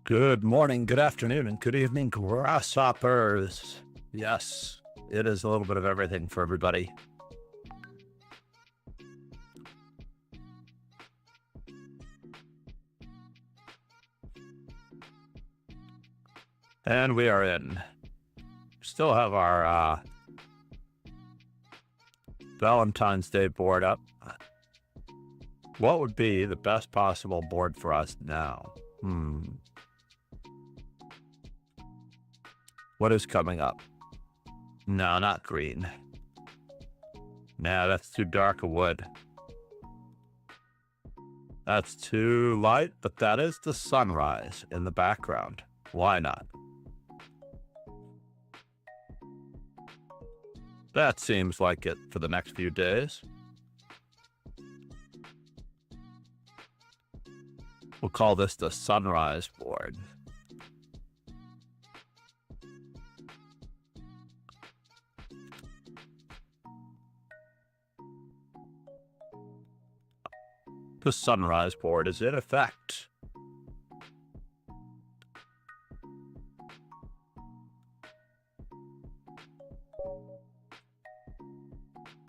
Good morning, good afternoon, and good evening, grasshoppers. Yes, it is a little bit of everything for everybody. And we are in. Still have our Valentine's Day board up. What would be the best possible board for us now? What is coming up? No, not green. Nah, that's too dark a wood. That's too light, but that is the sunrise in the background. Why not? That seems like it for the next few days. We'll call this the sunrise board. The sunrise board is in effect.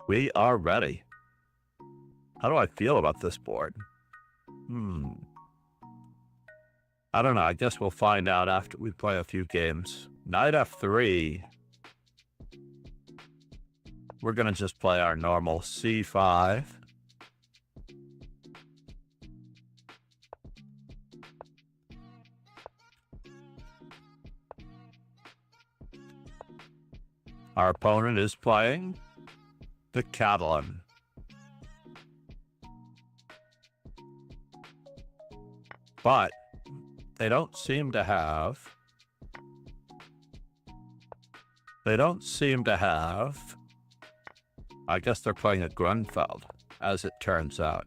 We are ready. How do I feel about this board? I don't know. I guess we'll find out after we play a few games. Knight f3. We're going to just play our normal c5. Our opponent is playing the Catalan. But they don't seem to have... I guess they're playing a Grunfeld, as it turns out.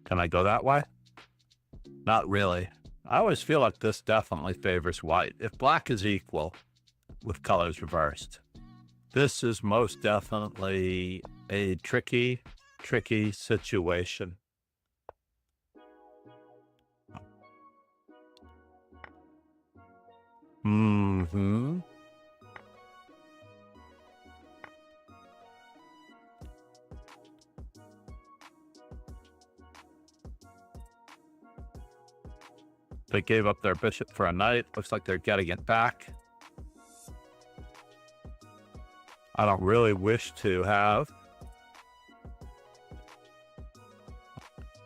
Can I go that way? Not really. I always feel like this definitely favors white. If black is equal with colors reversed, this is most definitely a tricky situation. They gave up their bishop for a knight. Looks like they're getting it back. I don't really wish to have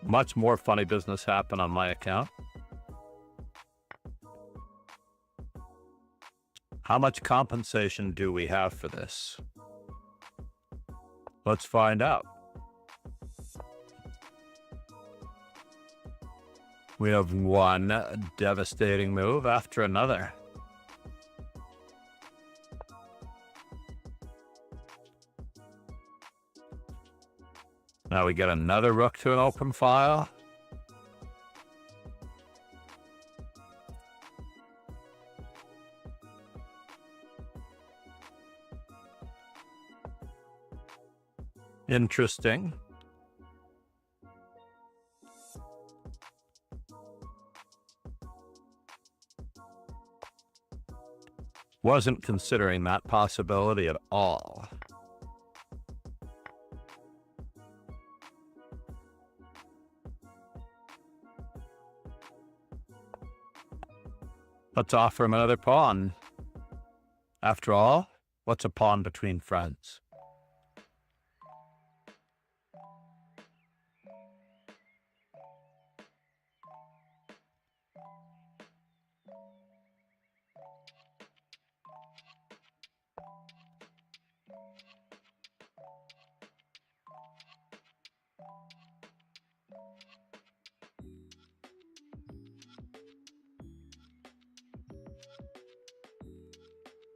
much more funny business happen on my account. How much compensation do we have for this? Let's find out. We have one devastating move after another. Now we get another rook to an open file. Interesting. Wasn't considering that possibility at all. Let's offer him another pawn. After all, what's a pawn between friends?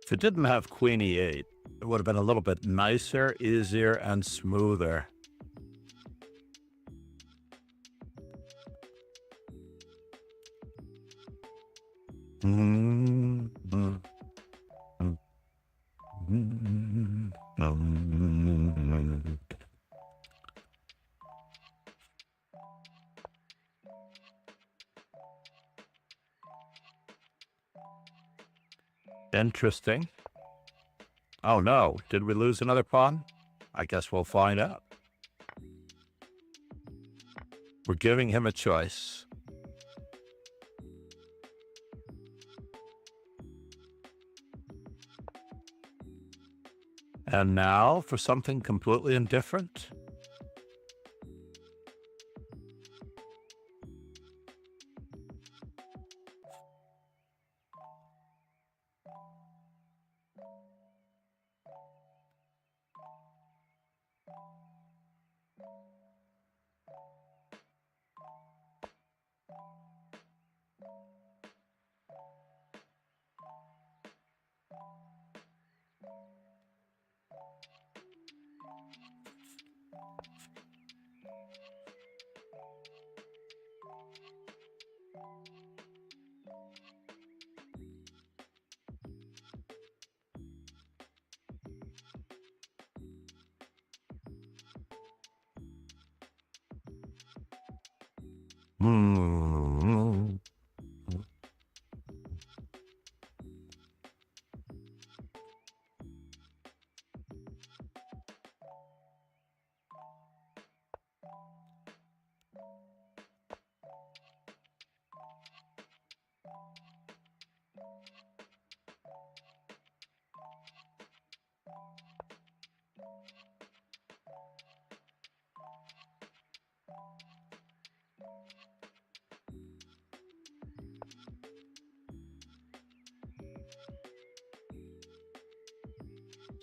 If it didn't have queen e8, it would have been a little bit nicer, easier, and smoother. Interesting. Oh no, did we lose another pawn? I guess we'll find out. We're giving him a choice. And now for something completely indifferent.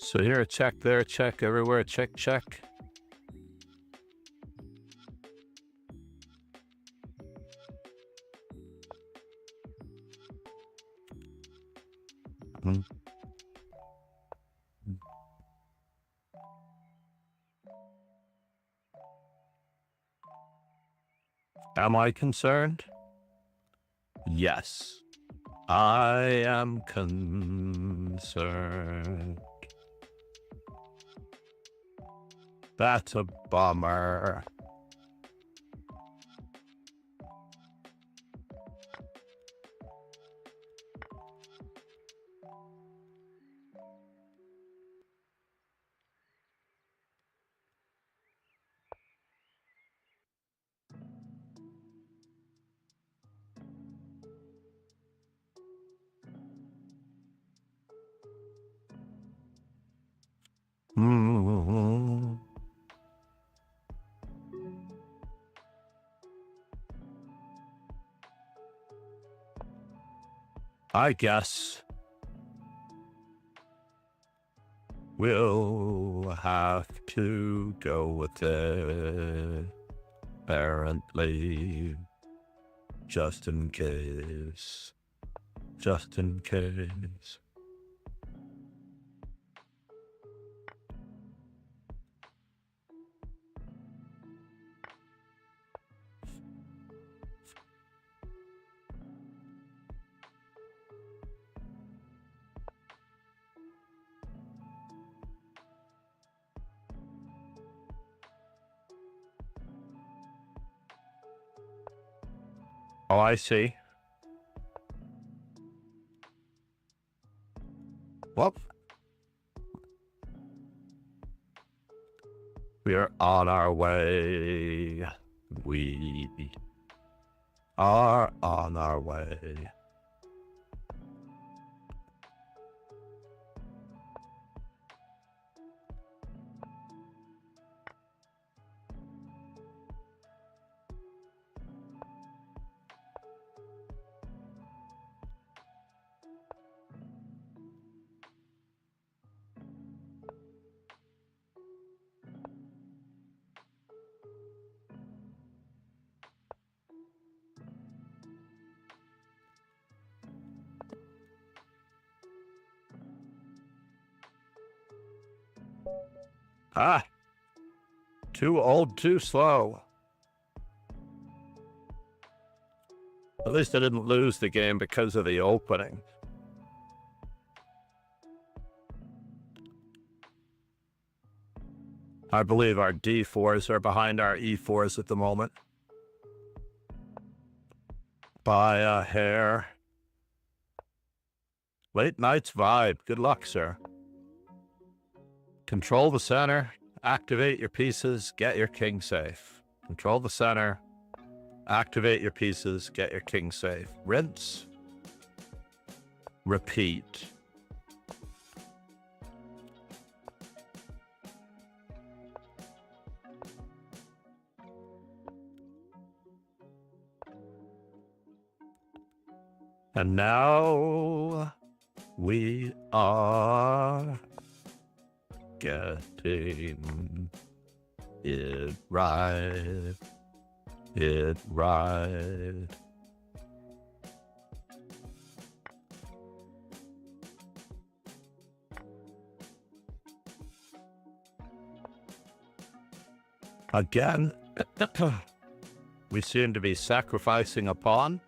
So here a check, there a check, everywhere a check, check. Am I concerned? Yes, I am concerned. That's a bummer. I guess we'll have to go with it, apparently, just in case, just in case. Oh, I see. Well, we're on our way. We are on our way. Ah, too old, too slow. At least I didn't lose the game because of the opening. I believe our D4s are behind our E4s at the moment. By a hair. Late Night's Vibe. Good luck, sir. Control the center. Activate your pieces. Get your king safe. Control the center. Activate your pieces. Get your king safe. Rinse. Repeat. And now we are getting it right. It right. Again, we seem to be sacrificing a pawn.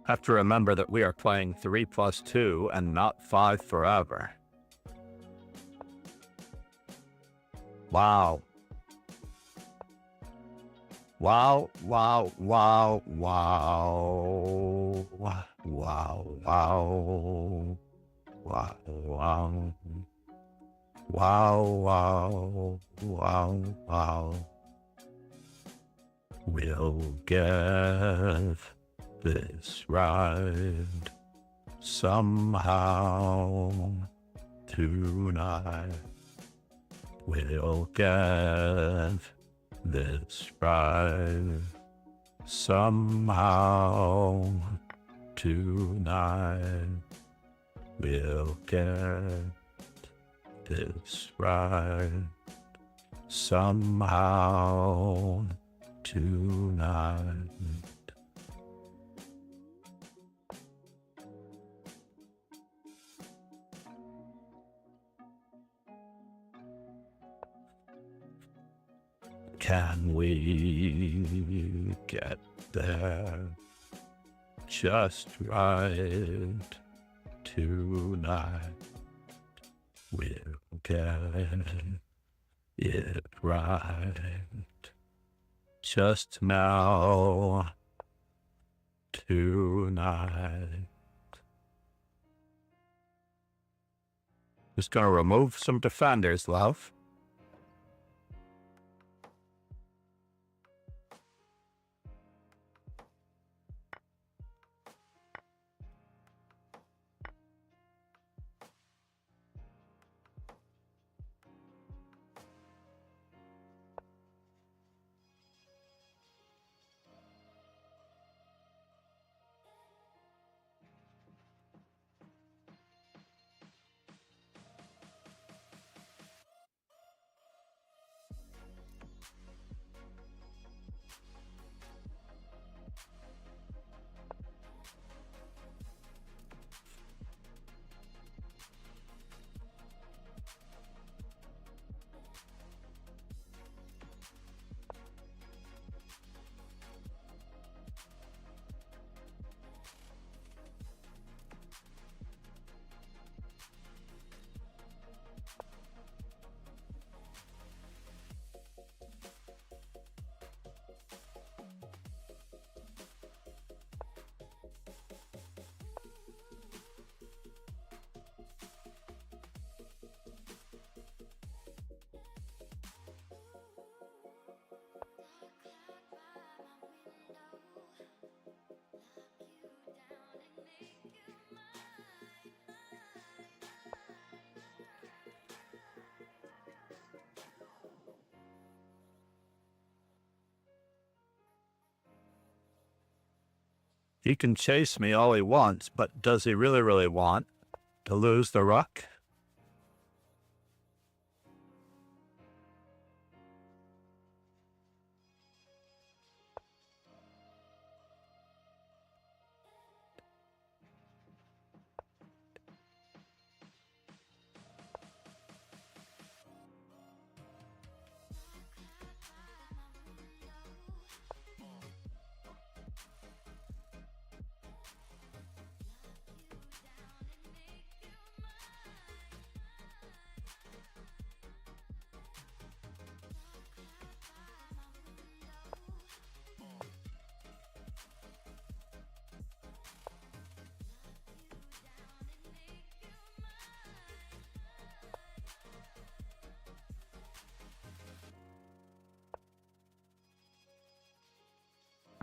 Have to remember that we are playing 3+2 and not 5 forever. Wow. Wow, wow, wow, wow. Wow, wow. Wow, wow. Wow, wow, wow, wow. We'll get this right somehow tonight. We'll get this right somehow tonight. We'll get this right somehow tonight. Can we get there just right tonight? We'll get it right just now tonight. Just gonna remove some defenders, love. He can chase me all he wants, but does he really want to lose the rook?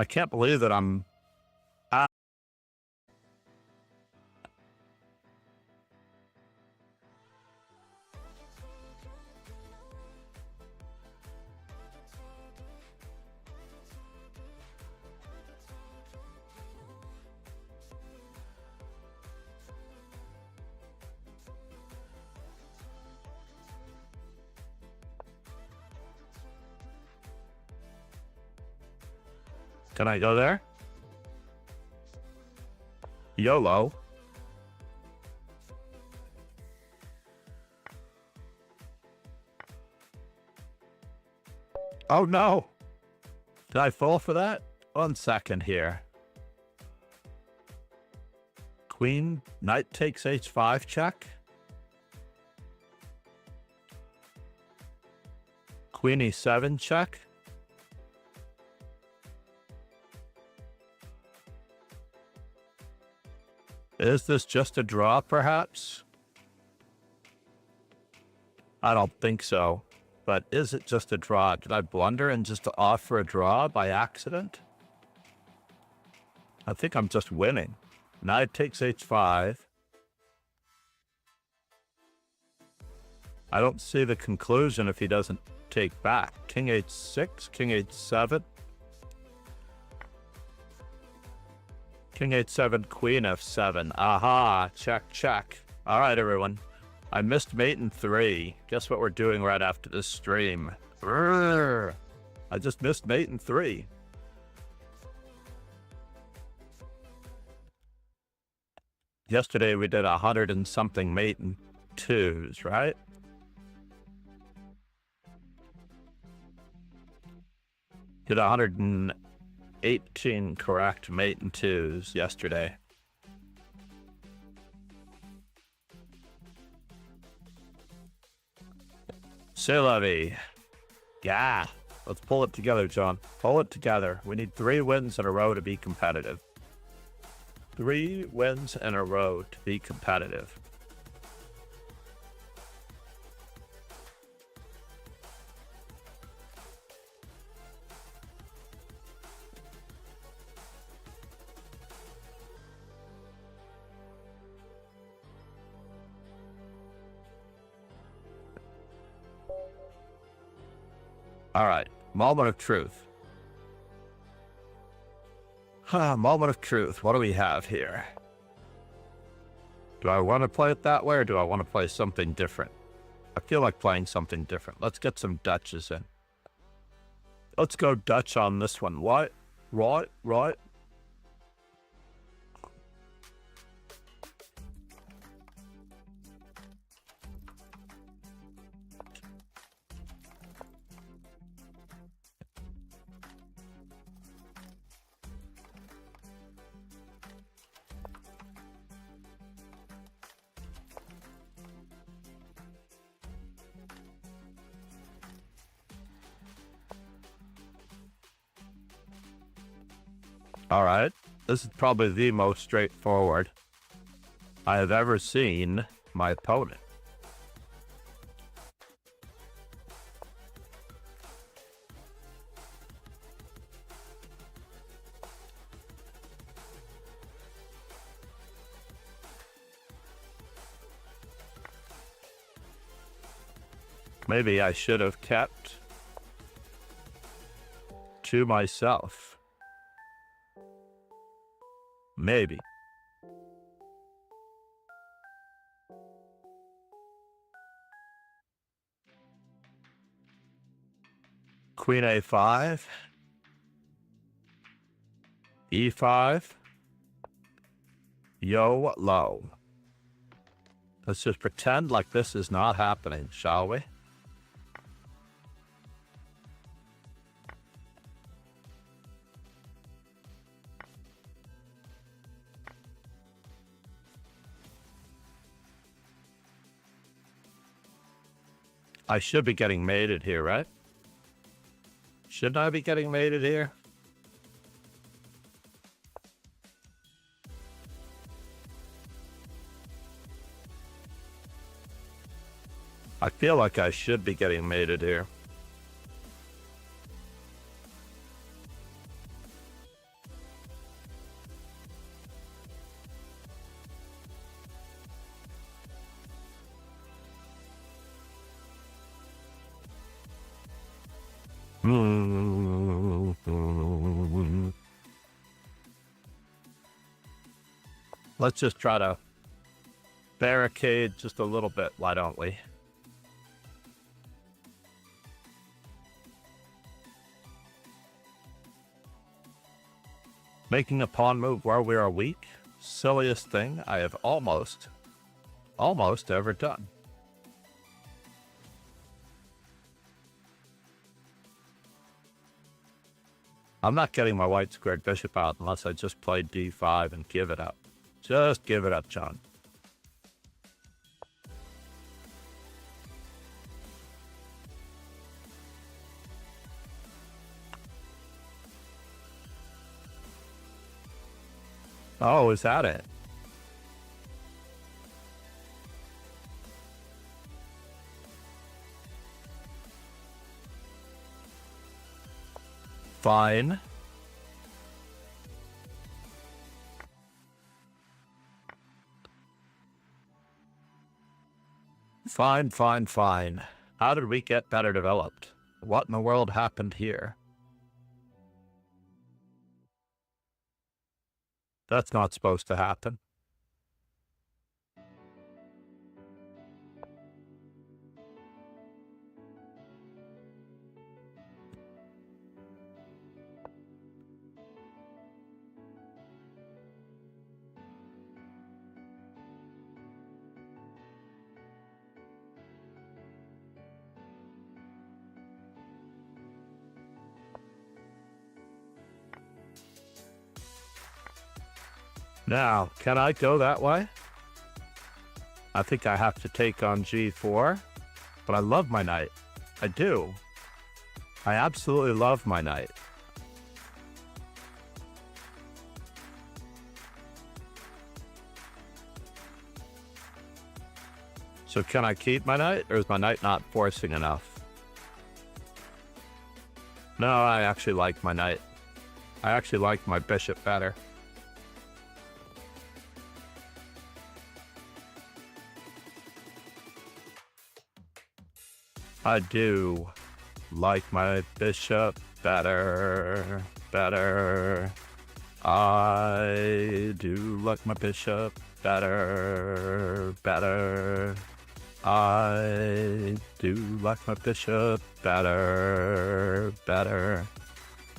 I can't believe that I'm... Can I go there? YOLO. Oh no! Did I fall for that? 1 second here. Queen, knight takes h5 check. Queen e7 check. Is this just a draw, perhaps? I don't think so. But is it just a draw? Did I blunder and just offer a draw by accident? I think I'm just winning. Knight takes h5. I don't see the conclusion if he doesn't take back. King h6, king h7. King h7, queen f7. Aha, check, check. All right, everyone. I missed mate in 3. Guess what we're doing right after this stream? I just missed mate in 3. Yesterday we did 100 and something mate in 2s, right? Did 118 correct mate in 2s yesterday. C'est la vie. Yeah. Let's pull it together, John. Pull it together. We need 3 wins in a row to be competitive. 3 wins in a row to be competitive. All right, moment of truth. Moment of truth. What do we have here? Do I want to play it that way, or do I want to play something different? I feel like playing something different. Let's get some Dutches in. Let's go Dutch on this one. What? Right. All right, this is probably the most straightforward I have ever seen my opponent. Maybe I should have kept to myself. Maybe. Queen a5. e5. YOLO. Let's just pretend like this is not happening, shall we? I should be getting mated here, right? Shouldn't I be getting mated here? I feel like I should be getting mated here. Let's just try to barricade just a little bit, why don't we? Making a pawn move while we are weak? Silliest thing I have almost ever done. I'm not getting my white squared bishop out unless I just play d5 and give it up. Just give it up, John. Oh, is that it? Fine. Fine. How did we get better developed? What in the world happened here? That's not supposed to happen. Now, can I go that way? I think I have to take on g4, but I love my knight. I do. I absolutely love my knight. So can I keep my knight, or is my knight not forcing enough? No, I actually like my knight. I actually like my bishop better. I do like my bishop better. I do like my bishop better. I do like my bishop better.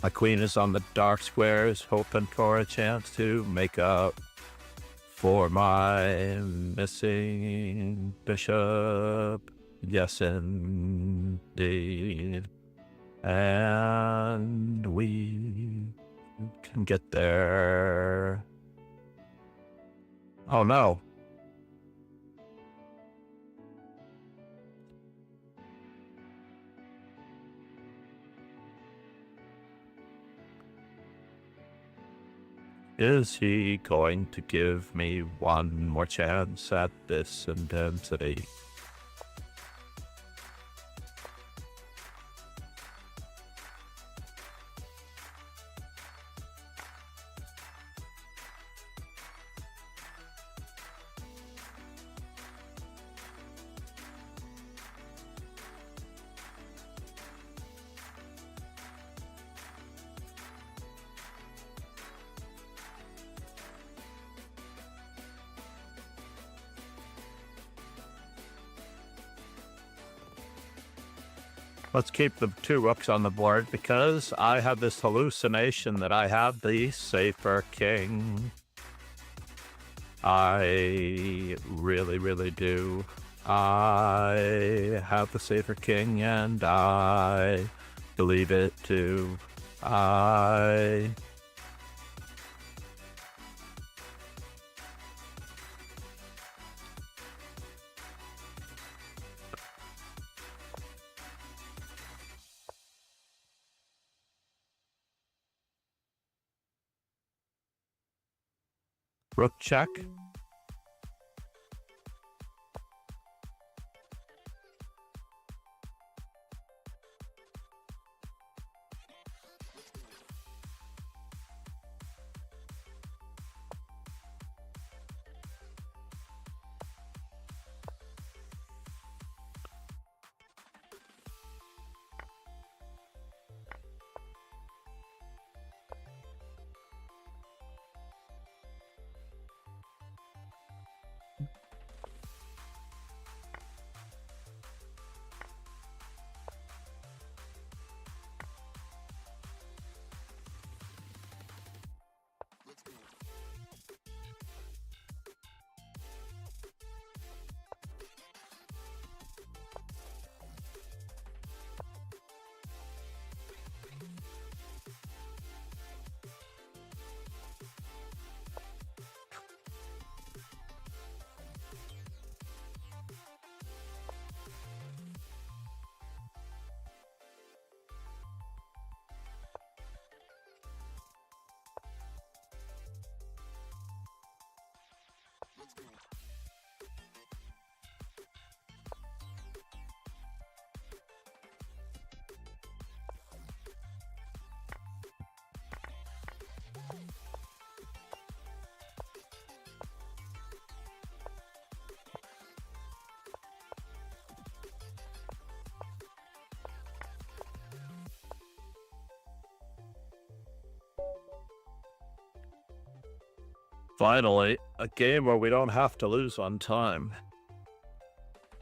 My queen is on the dark squares, hoping for a chance to make up for my missing bishop. Yes, indeed. And we can get there. Oh no. Is he going to give me one more chance at this intensity? Let's keep the 2 rooks on the board because I have this hallucination that I have the safer king. I really do. I have the safer king and I believe it too. Rook check. Finally, a game where we don't have to lose on time.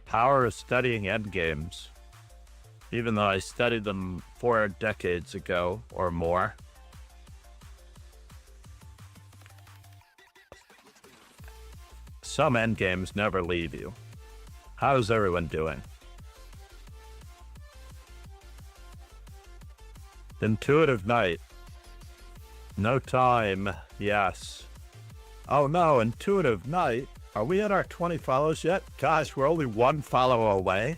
Power of studying endgames. Even though I studied them 4 decades ago or more. Some endgames never leave you. How's everyone doing? Intuitive night. No time, yes. Oh no, intuitive night. Are we at our 20 follows yet? Gosh, we're only 1 follow away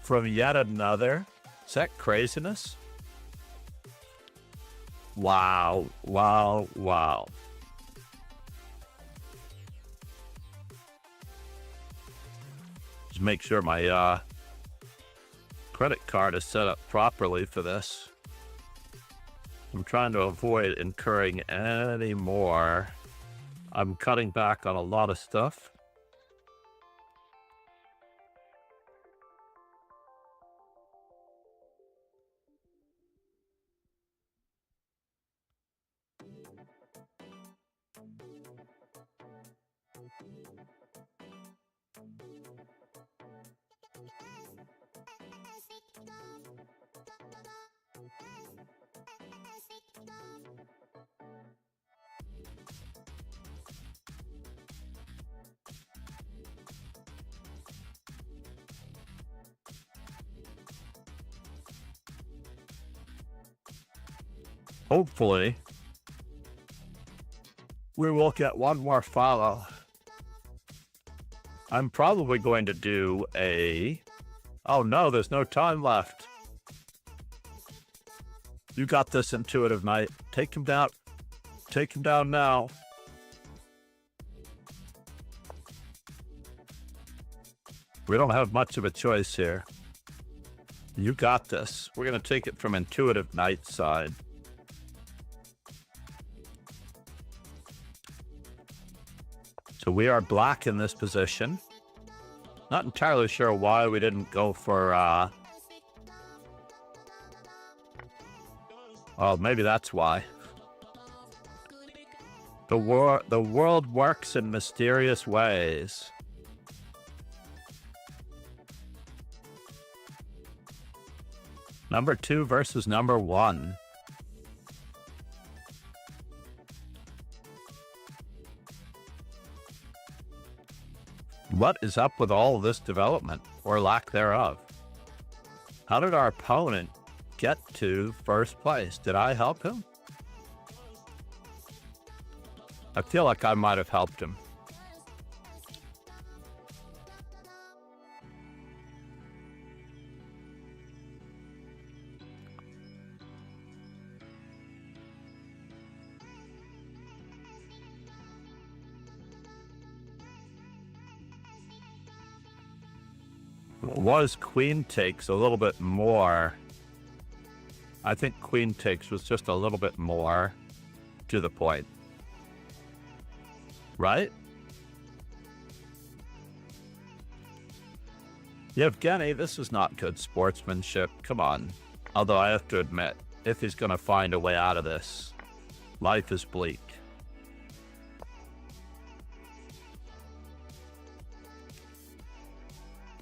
from yet another. Is that craziness? Wow, wow, wow. Just make sure my credit card is set up properly for this. I'm trying to avoid incurring any more. I'm cutting back on a lot of stuff. Hopefully, we will get 1 more follow. I'm probably going to do a... Oh no, there's no time left. You got this, Intuitive Night. Take him down. Take him down now. We don't have much of a choice here. You got this. We're going to take it from Intuitive Night's side. So we are black in this position. Not entirely sure why we didn't go for, oh, maybe that's why. The world works in mysterious ways. Number 2 versus number 1. What is up with all of this development, or lack thereof? How did our opponent get to first place? Did I help him? I feel like I might have helped him. Was queen takes a little bit more. I think queen takes was just a little bit more to the point. Right? Yevgeny, this is not good sportsmanship. Come on. Although I have to admit, if he's going to find a way out of this, life is bleak.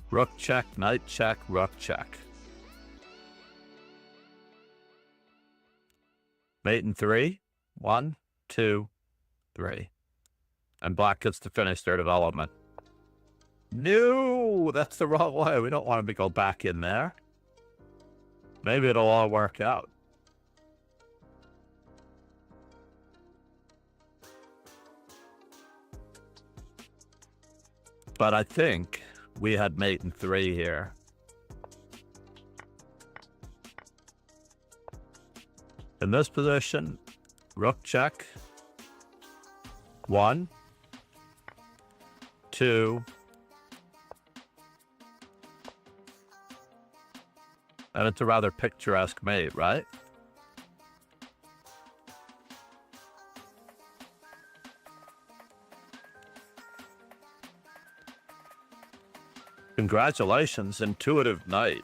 Rook check, knight check, rook check. Mate in 3. 1, 2, 3. And black gets to finish their development. No, that's the wrong way. We don't want to go back in there. Maybe it'll all work out. But I think we had mate in 3 here. In this position, rook check. 1, 2, and it's a rather picturesque mate, right? Congratulations, Intuitive Knight.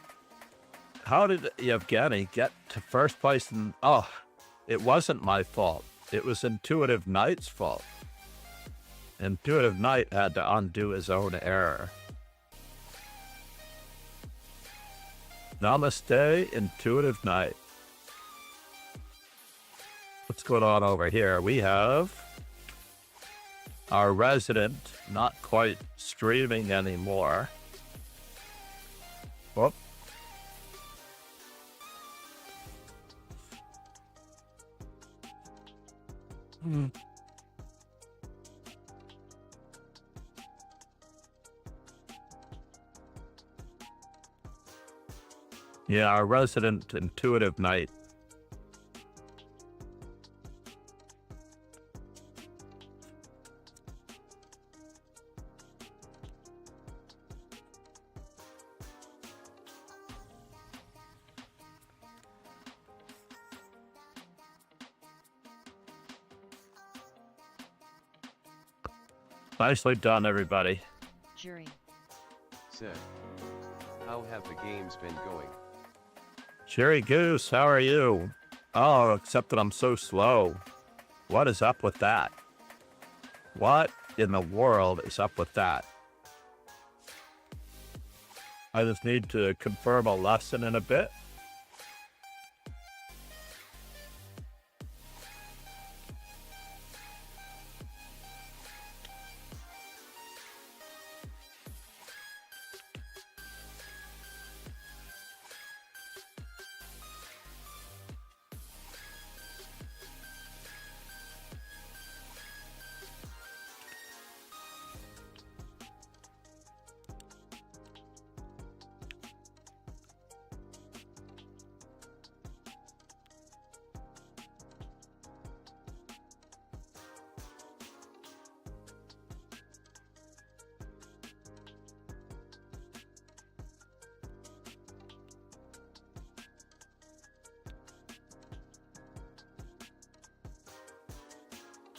How did Yevgeny get to first place? Oh, it wasn't my fault. It was Intuitive Knight's fault. Intuitive Knight had to undo his own error. Namaste, Intuitive Knight. What's going on over here? We have our resident not quite streaming anymore. Whoop. Yeah, our resident Intuitive Knight. Nicely done, everybody. Jury. Said. How have the games been going? Cherry Goose, how are you? Oh, except that I'm so slow. What is up with that? What in the world is up with that? I just need to confirm a lesson in a bit.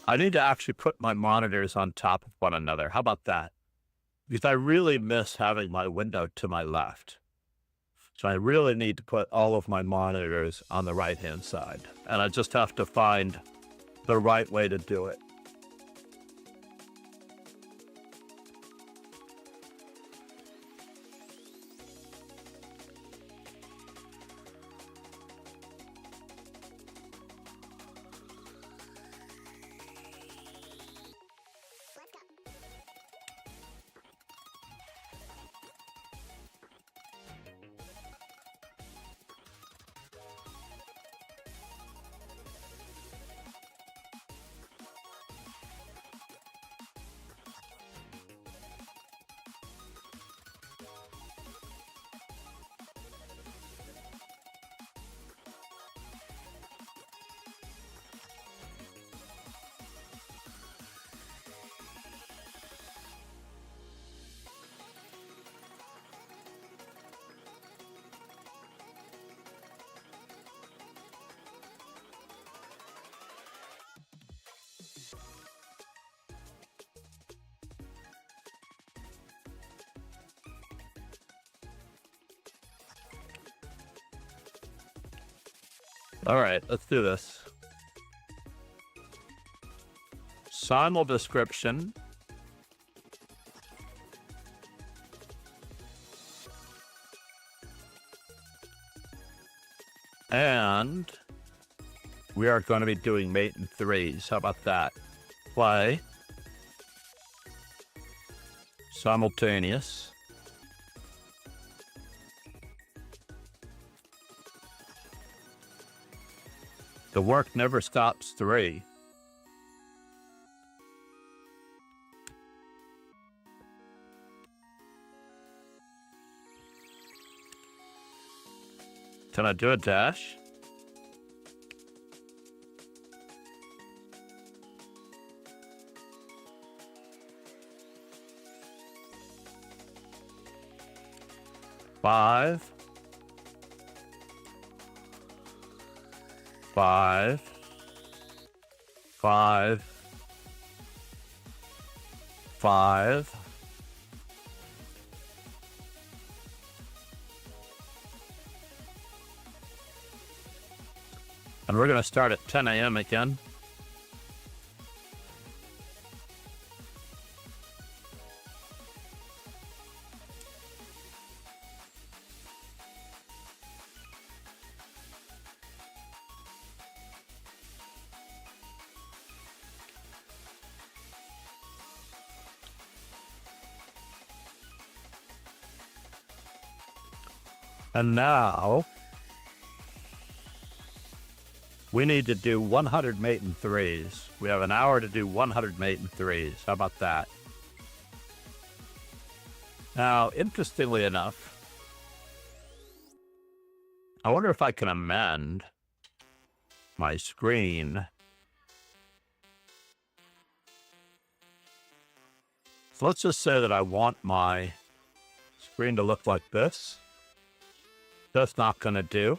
I need to actually put my monitors on top of one another. How about that? Because I really miss having my window to my left. So I really need to put all of my monitors on the right-hand side. And I just have to find the right way to do it. All right, let's do this. Simul description. And we are going to be doing mate in threes. How about that? Play. Simultaneous. The work never stops 3. Can I do a dash? Five. 5, 5, 5, and we're going to start at 10 a.m. again. And now we need to do 100 mate and threes. We have an hour to do 100 mate and threes. How about that? Now, interestingly enough, I wonder if I can amend my screen. So let's just say that I want my screen to look like this. That's not going to do.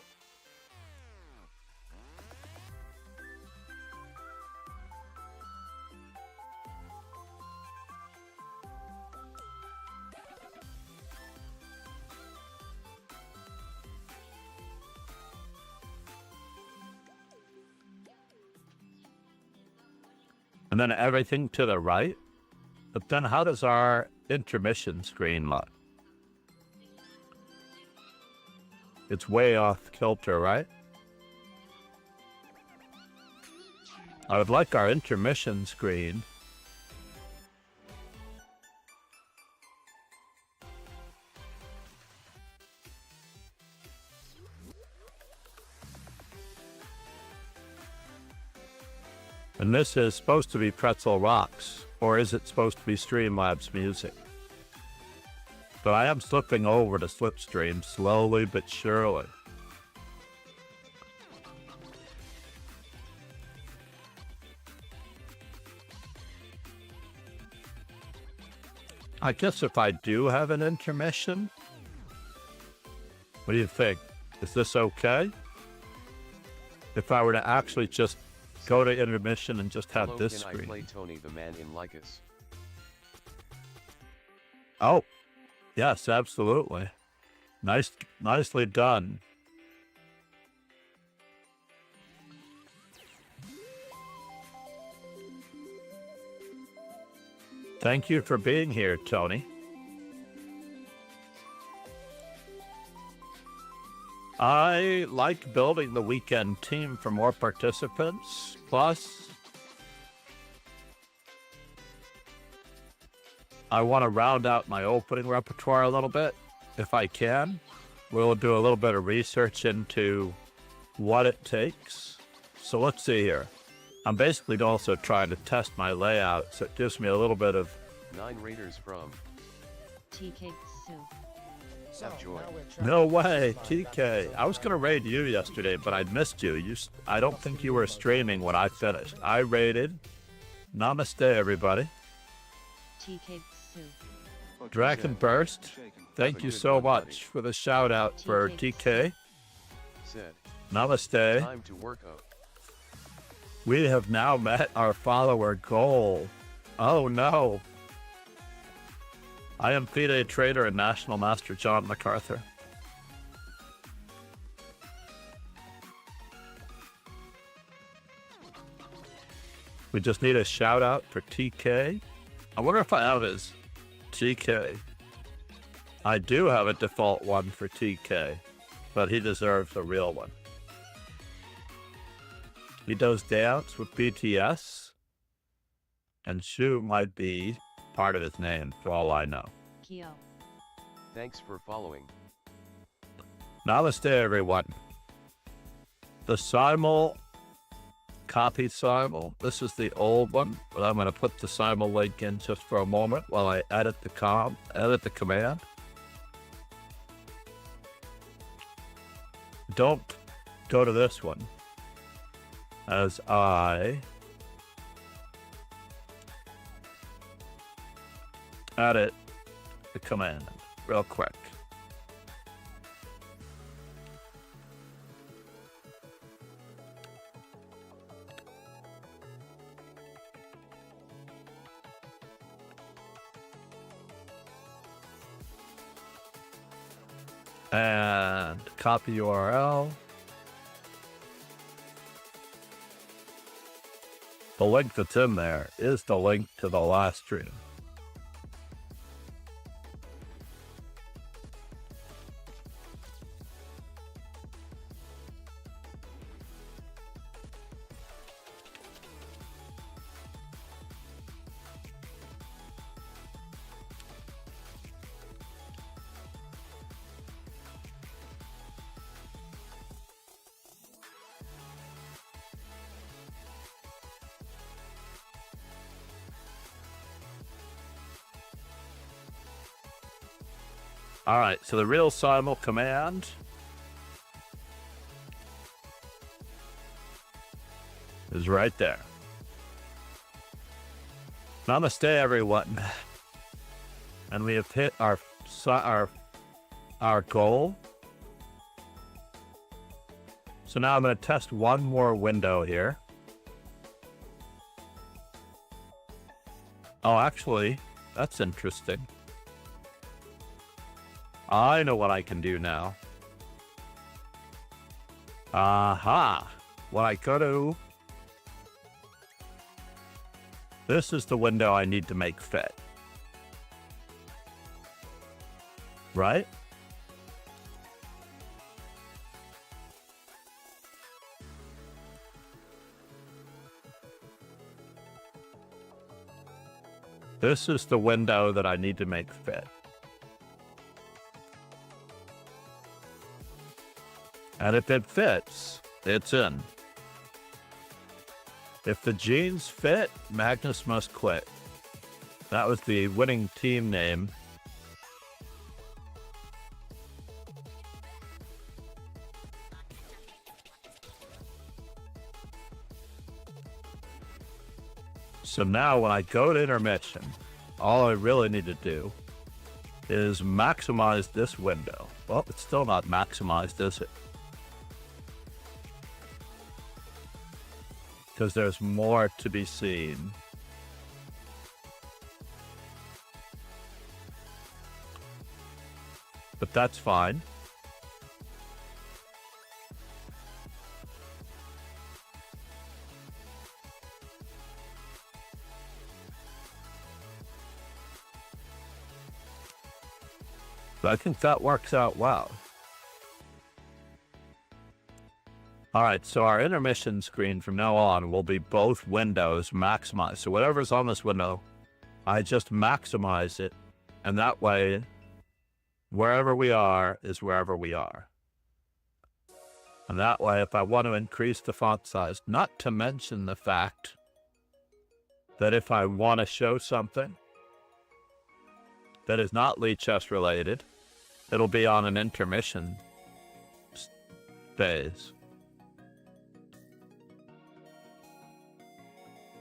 And then everything to the right. But then how does our intermission screen look? It's way off kilter, right? I would like our intermission screen and this is supposed to be Pretzel Rocks, or is it supposed to be Streamlabs music? But I am slipping over to Slipstream slowly but surely. I guess if I do have an intermission, what do you think? Is this okay? If I were to actually just go to intermission and just have this Can screen. I play Tony the Man in Lycus? Oh, yes, absolutely. Nicely done. Thank you for being here, Tony. I like building the weekend team for more participants. Plus, I want to round out my opening repertoire a little bit, if I can. We'll do a little bit of research into what it takes. So let's see here. I'm basically also trying to test my layout, so it gives me a little bit of... 9 Raiders from TK Soup. Joy. No way, TK. I was going to raid you yesterday, but I missed you. I don't think you were streaming when I finished. I raided. Namaste, everybody. TK Soup. Dragon Burst, thank you so much for the shout out for TK. Said, Namaste. time to work out. We have now met our follower goal. Oh no. I am FIDE Trader and National Master John MacArthur. We just need a shout out for TK. I wonder if I have his TK. I do have a default one for TK, but he deserves a real one. He does dance with BTS, and Shu might be part of his name, for all I know. Kyo. Thanks for following. Namaste, everyone. The Simul, copy Simul. This is the old one, but I'm going to put the Simul link in just for a moment while I edit the command. Don't go to this one, as I edit the command real quick. And copy URL. The link that's in there is the link to the last stream. All right, so the real simul command is right there. Namaste, everyone. And we have hit our goal. So now I'm going to test one more window here. Oh, actually, that's interesting. I know what I can do now. Aha! What I could do... This is the window I need to make fit. Right? This is the window that I need to make fit. And if it fits, it's in. If the jeans fit, Magnus must quit. That was the winning team name. So now when I go to intermission, all I really need to do is maximize this window. Well, it's still not maximized, is it? Because there's more to be seen. But that's fine. But I think that works out well. All right, so our intermission screen from now on will be both windows maximized. So whatever's on this window, I just maximize it. And that way, wherever we are is wherever we are. And that way, if I want to increase the font size, not to mention the fact that if I want to show something that is not Lichess related, it'll be on an intermission phase.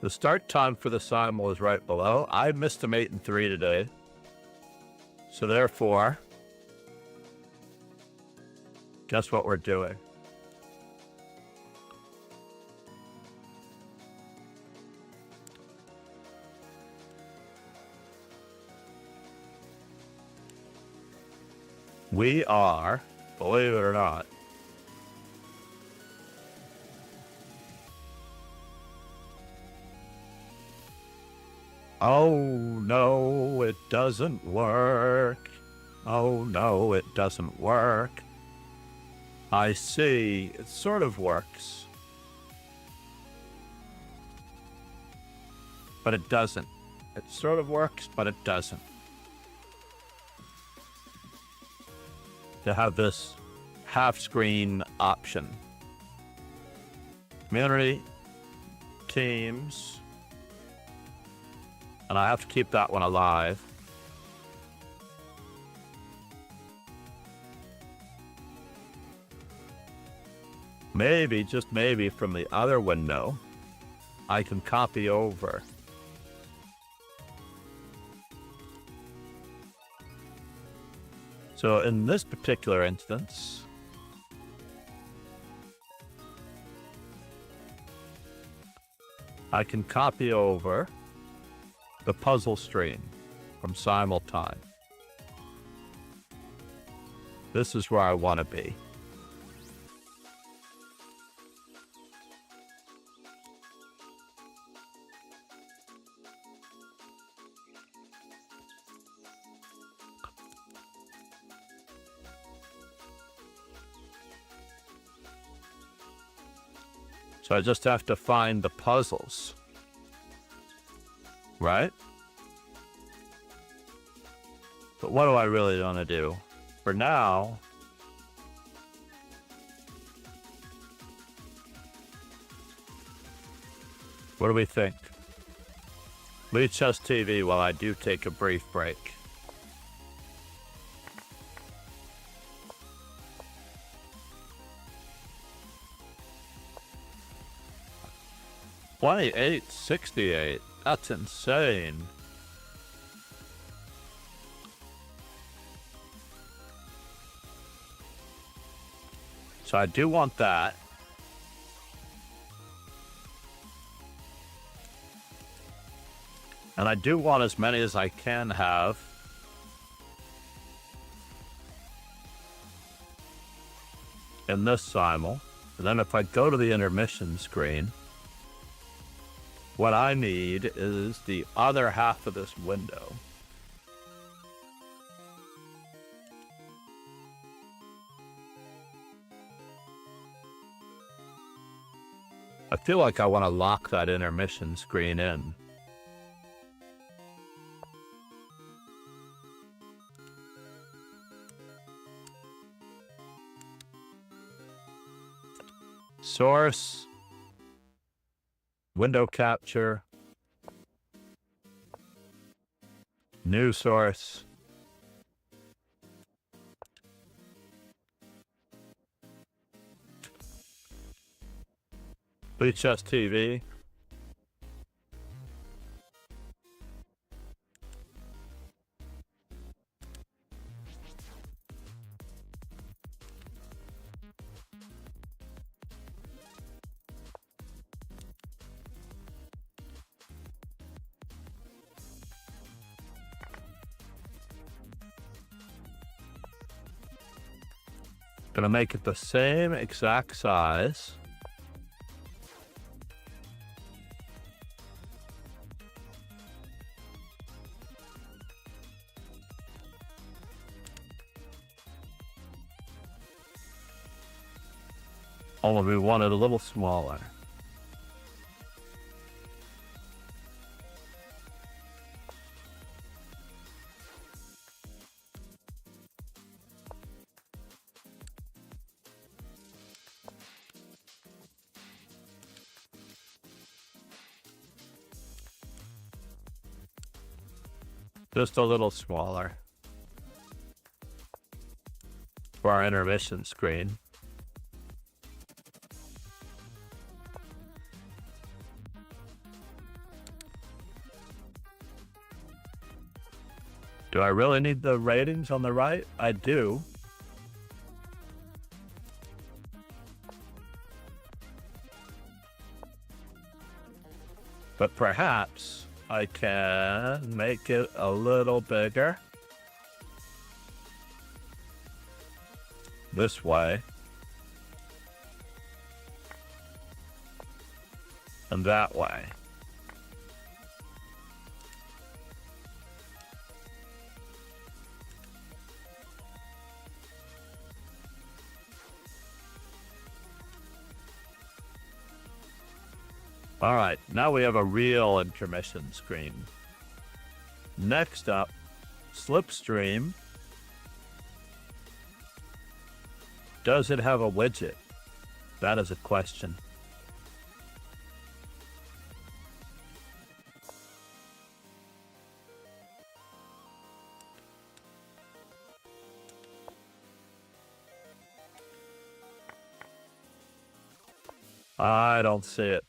The start time for the simul is right below. I missed a mate in 3 today. So therefore, guess what we're doing? We are, believe it or not, oh no, it doesn't work. Oh no, it doesn't work. I see, it sort of works. But it doesn't. It sort of works, but it doesn't. To have this half screen option. Community, teams, and I have to keep that one alive. Maybe, just maybe, from the other window, I can copy over. So in this particular instance, I can copy over the puzzle stream from simultime. This is where I want to be. So I just have to find the puzzles, right? But what do I really want to do? For now, what do we think? Lichess TV while I do take a brief break. 2868. That's insane. So I do want that. And I do want as many as I can have. In this simul. And then if I go to the intermission screen, what I need is the other half of this window. I feel like I want to lock that intermission screen in. Source, window capture, new source, VHS TV, gonna make it the same exact size. Only we want it a little smaller. Just a little smaller for our intermission screen. Do I really need the ratings on the right? I do. But perhaps I can make it a little bigger. This way. And that way. All right, now we have a real intermission screen. Next up, Slipstream. Does it have a widget? That is a question. I don't see it.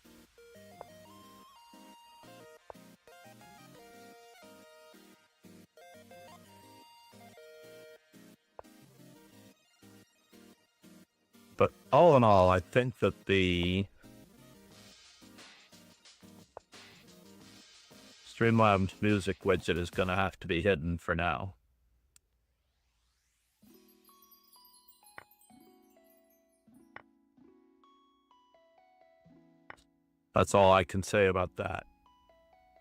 But all in all, I think that the Streamlabs music widget is going to have to be hidden for now. That's all I can say about that.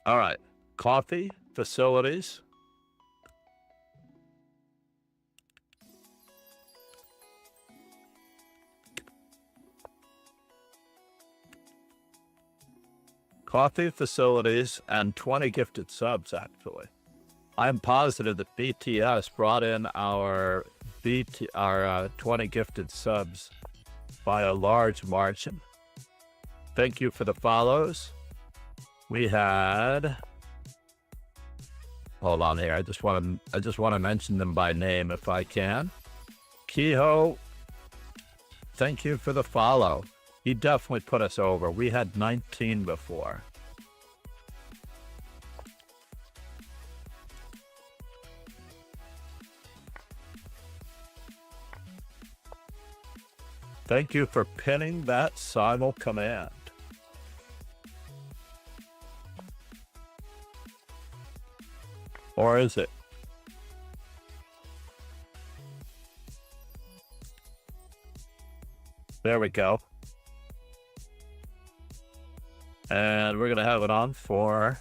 All right, coffee facilities. Coffee facilities and 20 gifted subs, actually. I'm positive that BTS brought in our 20 gifted subs by a large margin. Thank you for the follows. We had... Hold on here. I just want to mention them by name if I can. Kehoe, thank you for the follow. He definitely put us over. We had 19 before. Thank you for pinning that simul command. Or is it? There we go. And we're going to have it on for...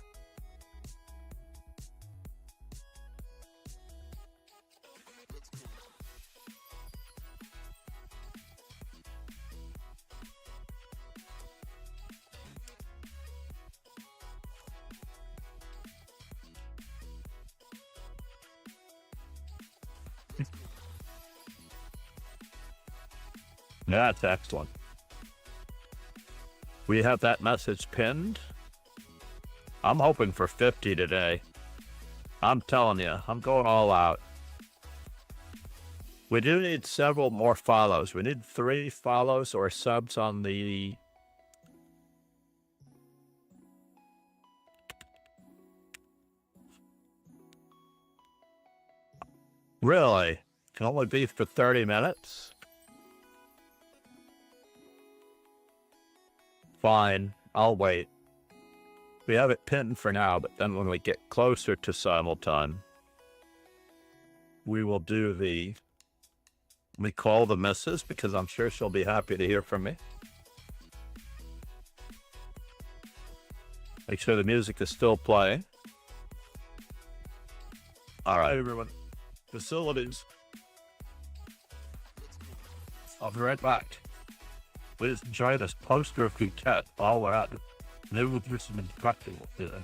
That's excellent. We have that message pinned. I'm hoping for 50 today. I'm telling you, I'm going all out. We do need several more follows. We need 3 follows or subs on the... Really? Can only be for 30 minutes? Fine, I'll wait. We have it pinned for now, but then when we get closer to simultime, we will do the... Let me call the missus, because I'm sure she'll be happy to hear from me. Make sure the music is still playing. All right, everyone. Facilities. I'll be right back. Please enjoy this poster of Phuket while we're at it. Maybe we'll do some instructing today.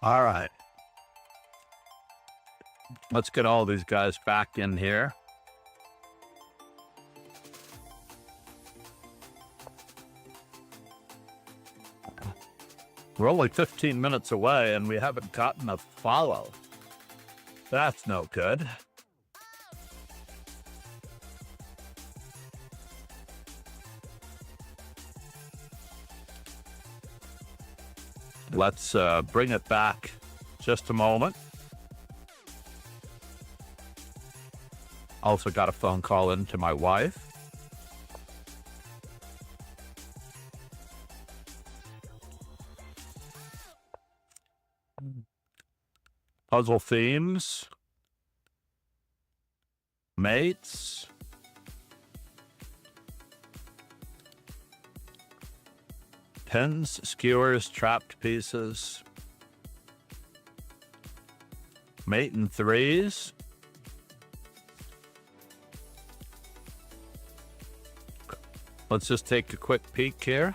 All right. Let's get all these guys back in here. We're only 15 minutes away and we haven't gotten a follow. That's no good. Let's bring it back just a moment. Also got a phone call in to my wife. Puzzle themes. Mates. Pins, skewers, trapped pieces. Mate and threes. Let's just take a quick peek here.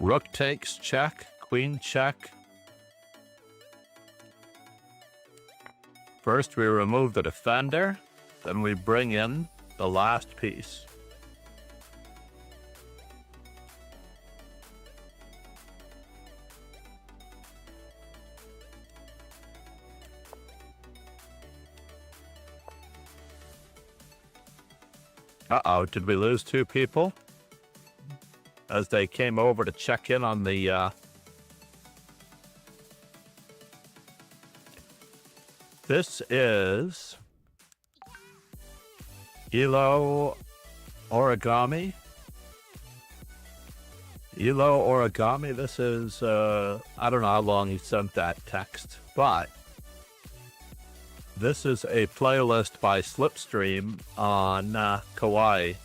Rook takes, check. Queen, check. First, we remove the defender. Then we bring in the last piece. Uh-oh, did we lose two people? As they came over to check in on the, This is Elo Origami. Elo Origami, this is, I don't know how long he sent that text, but this is a playlist by Slipstream on Kawaii.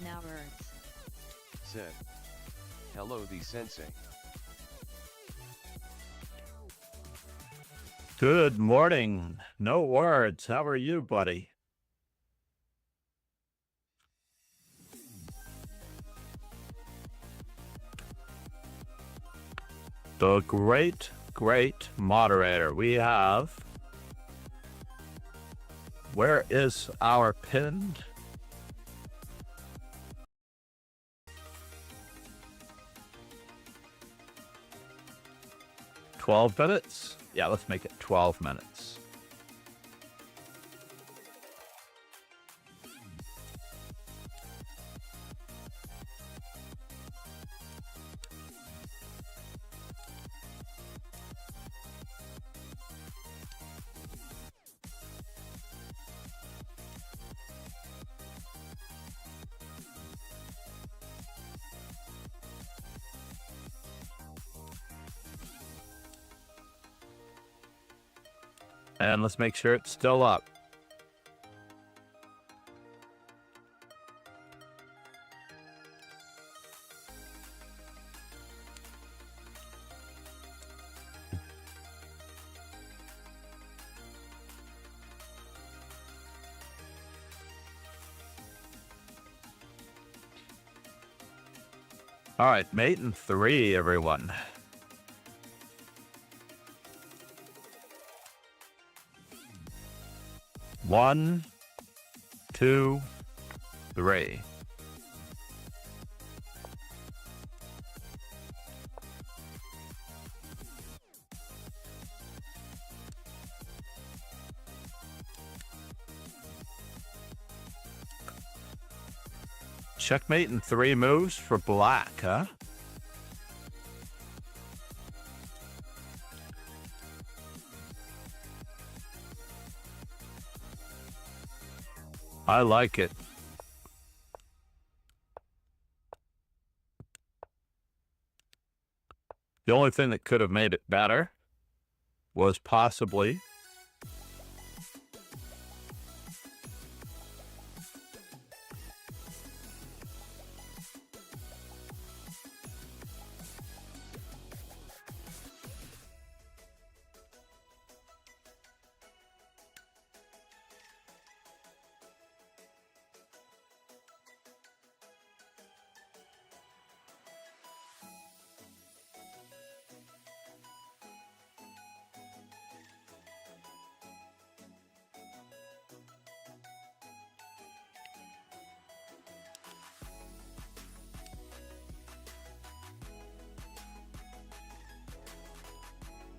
Now words. Said. Hello the sensei. Good morning. No words. How are you, buddy? The great, great moderator. We have... Where is our pinned? $12 minutes? Yeah, let's make it 12 minutes. And let's make sure it's still up. All right, mate in 3, everyone. One, 2, 3. Checkmate in 3 moves for black, huh? I like it. The only thing that could have made it better was possibly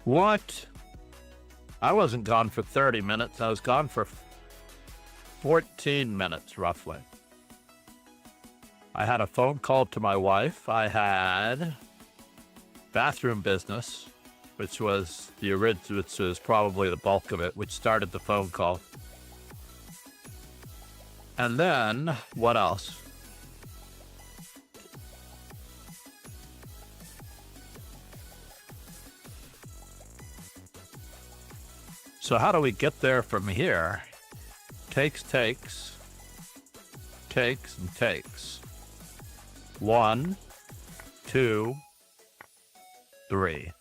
what? I wasn't gone for 30 minutes. I was gone for 14 minutes, roughly. I had a phone call to my wife. I had bathroom business, which was the original, which was probably the bulk of it, which started the phone call. And then, what else? So how do we get there from here? Takes, and takes. 1, 2, 3.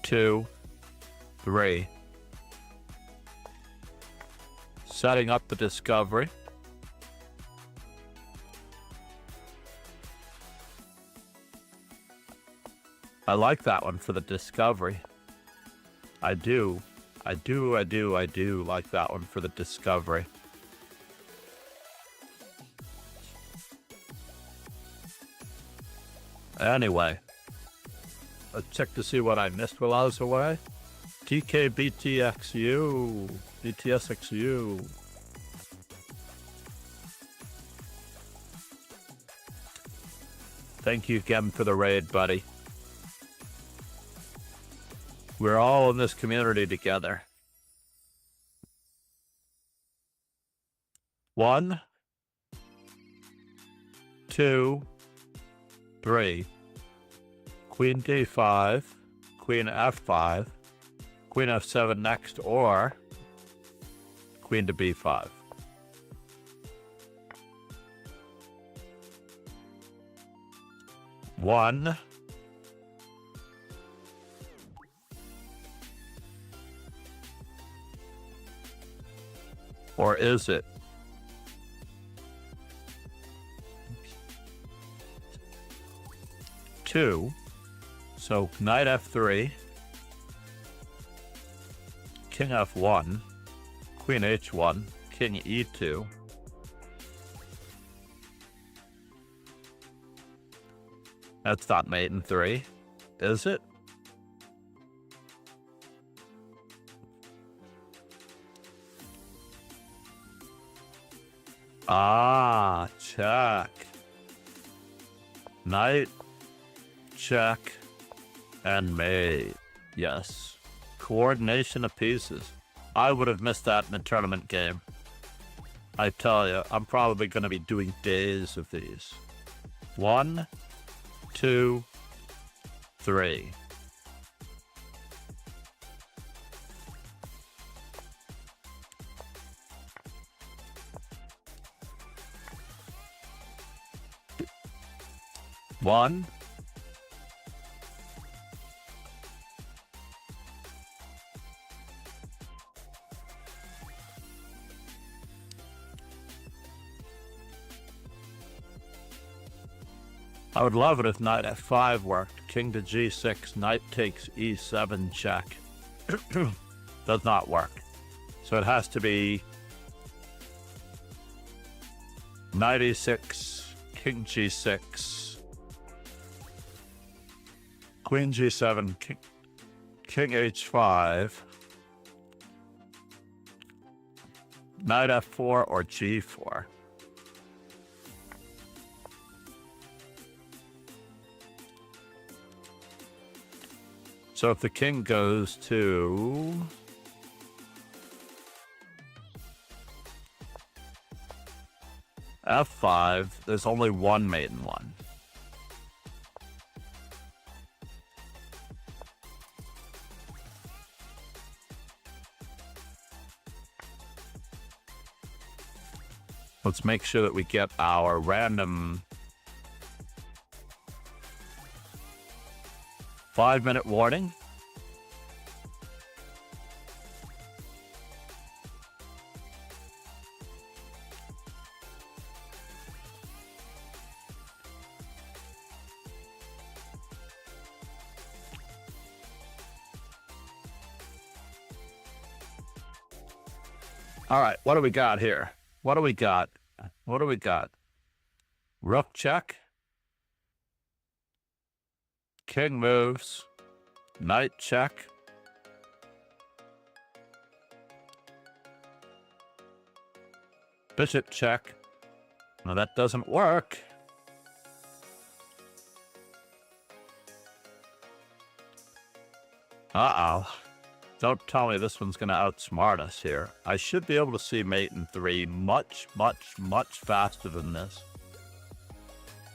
Two, 3. Setting up the discovery. I like that one for the discovery. I do like that one for the discovery. Anyway, let's check to see what I missed while I was away. TKBTXU, BTSXU. Thank you again for the raid, buddy. We're all in this community together. 1, 2, 3. Queen D5, Queen F5, Queen F7 next, or Queen to B5. One. Or is it? Two. So knight F3, King F1, Queen H1, King E2. That's not mate in 3, is it? Ah, check. Knight, check, and mate. Yes. Coordination of pieces. I would have missed that in a tournament game. I tell you, I'm probably going to be doing days of these. 1, 2, 3. One, I would love it if knight f5 worked. King to g6, knight takes e7 check. Does not work. So it has to be knight e6, king g6, queen g7, king h5, knight f4 or g4. So if the king goes to f5, there's only one mate in one. Let's make sure that we get our random 5-minute warning. All right, what do we got here? What do we got? What do we got? Rook check. King moves. Knight check. Bishop check. No, that doesn't work. Uh-oh. Don't tell me this one's going to outsmart us here. I should be able to see mate in 3 much, much, much faster than this.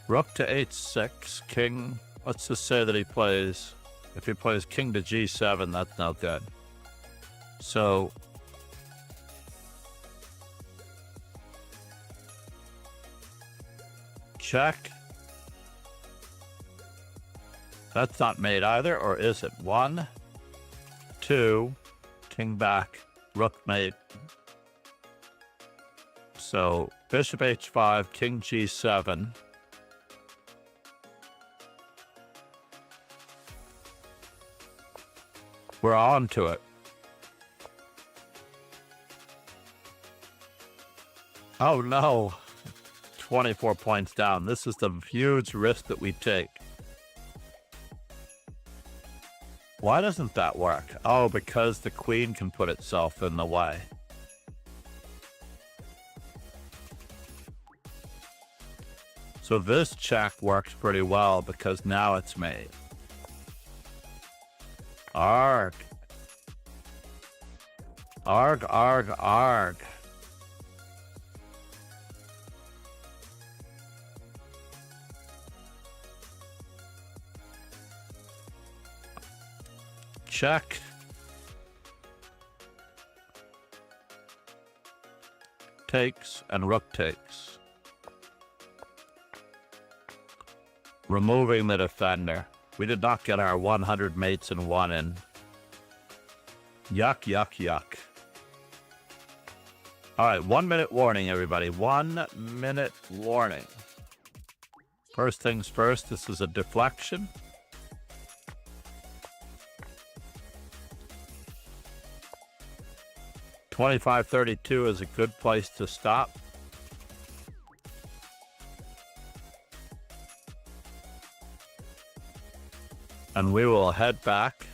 Rook to h6, king. Let's just say that he plays... If he plays king to g7, that's no good. So... check. That's not mate either, or is it? 1, 2, king back, rook mate. So bishop h5, king g7. We're on to it. Oh no, 24 points down. This is the huge risk that we take. Why doesn't that work? Oh, because the queen can put itself in the way. So this check works pretty well because now it's made. Arg. Arg, arg, arg. Check. Takes and rook takes. Removing the defender. We did not get our 100 mates in 1 in. Yuck, yuck, yuck. All right, 1 minute warning, everybody. 1 minute warning. First things first, this is a deflection. $25.32 is a good place to stop. And we will head back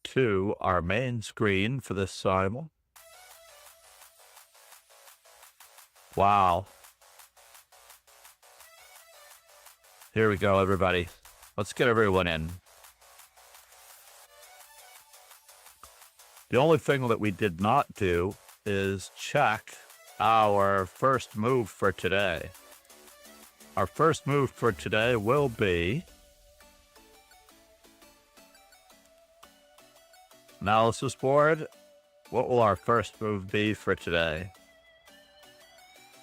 to our main screen for this simul. Wow. Here we go, everybody. Let's get everyone in. The only thing that we did not do is check our first move for today. Our first move for today will be analysis board. What will our first move be for today?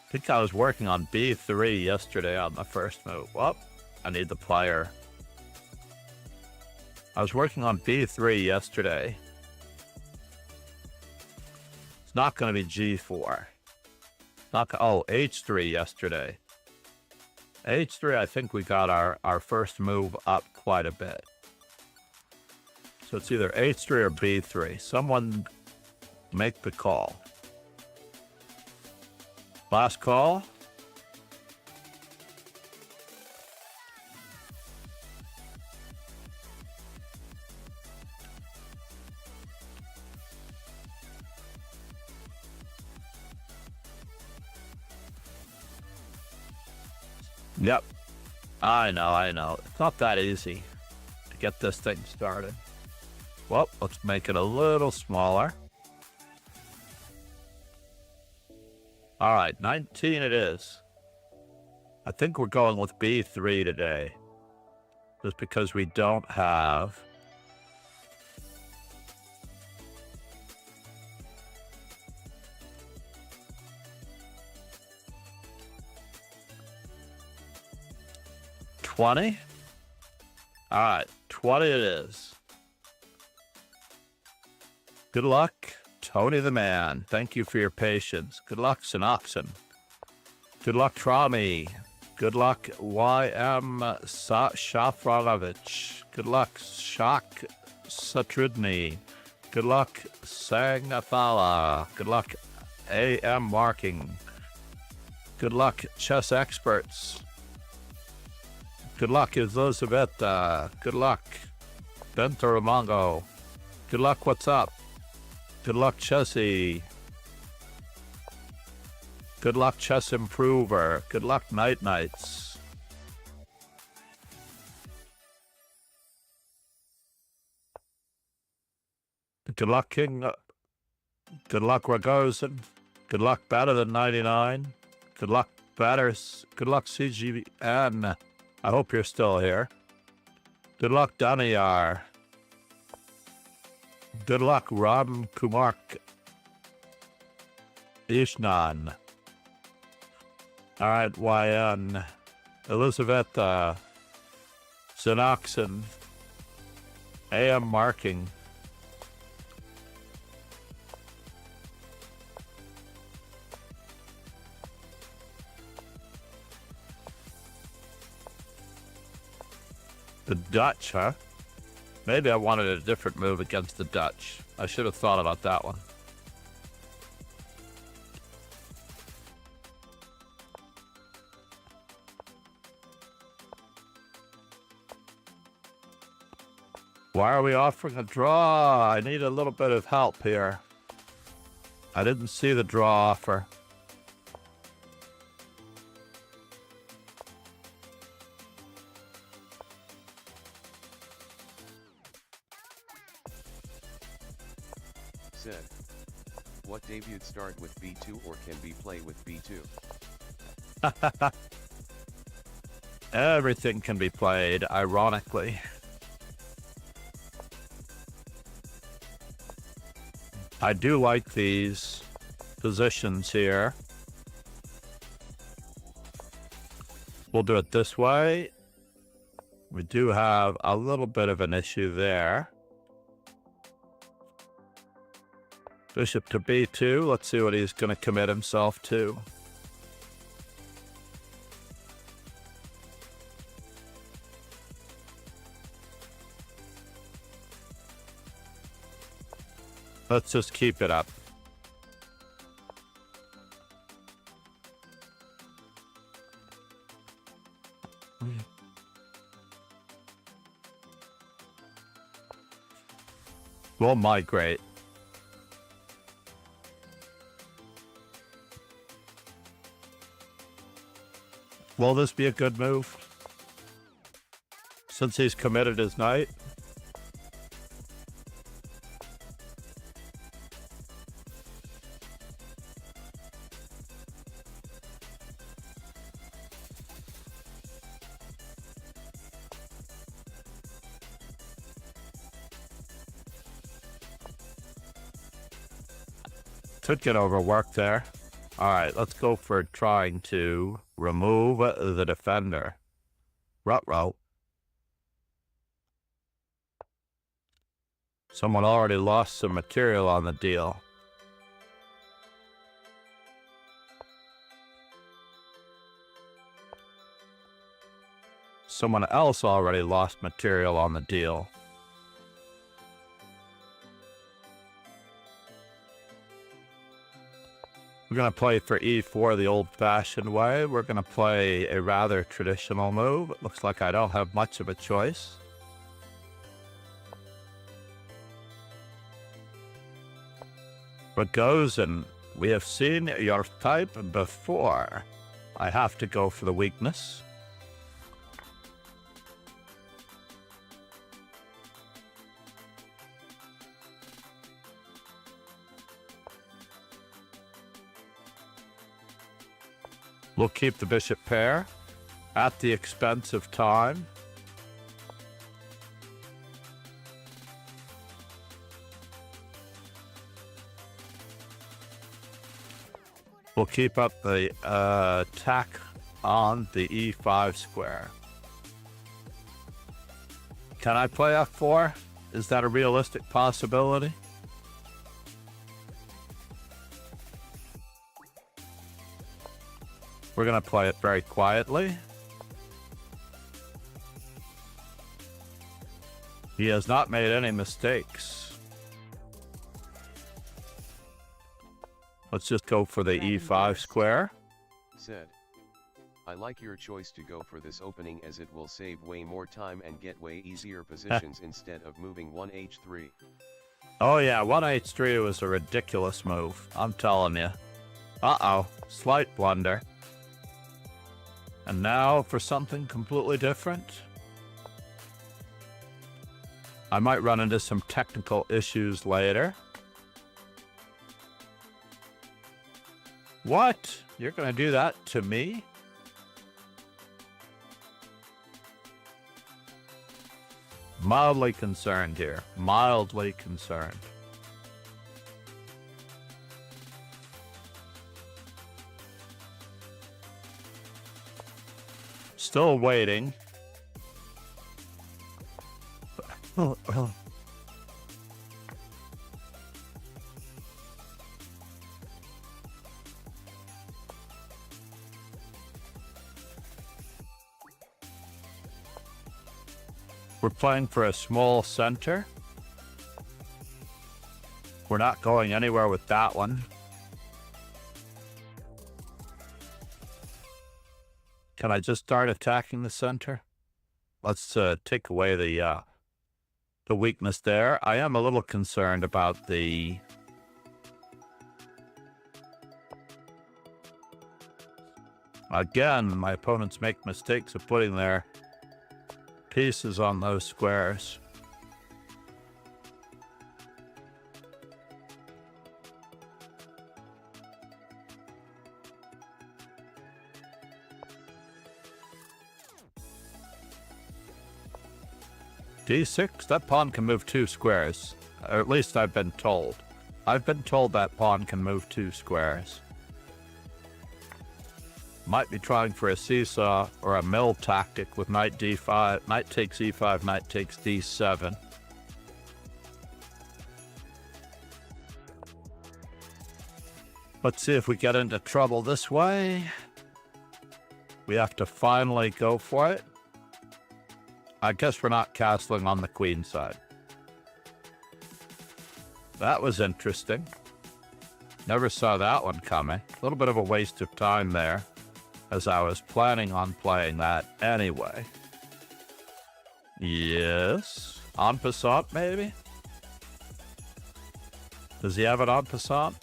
I think I was working on B3 yesterday on my first move. Well, I need the player. I was working on B3 yesterday. It's not going to be G4. Not oh, H3 yesterday. H3, I think we got our first move up quite a bit. So it's either H3 or B3. Someone make the call. Last call. Yep. I know. It's not that easy to get this thing started. Well, let's make it a little smaller. All right, 19 it is. I think we're going with B3 today. Just because we don't have... $20? All right, 20 it is. Good luck, Tony the Man. Thank you for your patience. Good luck, Synoxen. Good luck, Trami. Good luck, Y.M. Shafranovich. Good luck, Shak Satrudny. Good luck, Sangathala. Good luck, A.M. Marking. Good luck, Chess Experts. Good luck, Elizabeth. Good luck, Bentaramongo. Good luck, what's up? Good luck, Chessie. Good luck, Chess Improver. Good luck, Night Nights. Good luck, King. Good luck, Ragozin. Good luck, Better Than 99. Good luck, Batters. Good luck, CGN. I hope you're still here. Good luck, Daniyar. Good luck, Ram Kumar Ishnan. All right, YN. Elizabeth Synoxen. AM Marking. The Dutch, huh? Maybe I wanted a different move against the Dutch. I should have thought about that one. Why are we offering a draw? I need a little bit of help here. I didn't see the draw offer. Said. What debuted start with B2 or can be play with B2? Everything can be played, ironically. I do like these positions here. We'll do it this way. We do have a little bit of an issue there. Bishop to B2. Let's see what he's going to commit himself to. Let's just keep it up. We'll migrate. Will this be a good move? Since he's committed his knight? Could get overworked there. All right, let's go for trying to remove the defender. Ruh-roh. Someone already lost some material on the deal. someone else already lost material on the deal. We're going to play for e4 the old-fashioned way. We're going to play a rather traditional move. It looks like I don't have much of a choice. But goes, and we have seen your type before. I have to go for the weakness. We'll keep the bishop pair at the expense of time. We'll keep up the attack on the e5 square. Can I play f4? Is that a realistic possibility? We're going to play it very quietly. He has not made any mistakes. Let's just go for the e5 square. Said. I like your choice to go for this opening as it will save way more time and get way easier positions instead of moving 1h3. Oh yeah, 1h3 was a ridiculous move. I'm telling you. Uh-oh. Slight blunder. And now for something completely different. I might run into some technical issues later. What? You're going to do that to me? Mildly concerned here. Mildly concerned. Still waiting. We're playing for a small center. We're not going anywhere with that one. Can I just start attacking the center? Let's take away the weakness there. I am a little concerned about the again, my opponents make mistakes of putting their pieces on those squares. D6, that pawn can move 2 squares. Or at least I've been told. I've been told that pawn can move 2 squares. Might be trying for a seesaw or a mill tactic with knight d5, knight takes e5, knight takes d7. Let's see if we get into trouble this way. We have to finally go for it. I guess we're not castling on the queen side. That was interesting. Never saw that one coming. A little bit of a waste of time there, as I was planning on playing that anyway. Yes. En passant, maybe? Does he have an en passant?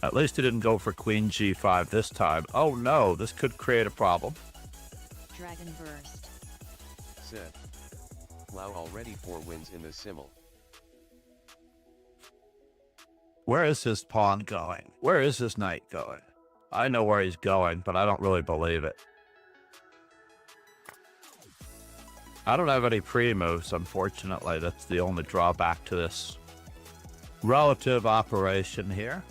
At least he didn't go for queen g5 this time. Oh no, this could create a problem. Dragon Burst. Said. Wow, already 4 wins in the simul. Where is his pawn going? Where is his knight going? I know where he's going, but I don't really believe it. I don't have any pre-moves, unfortunately. That's the only drawback to this relative operation here.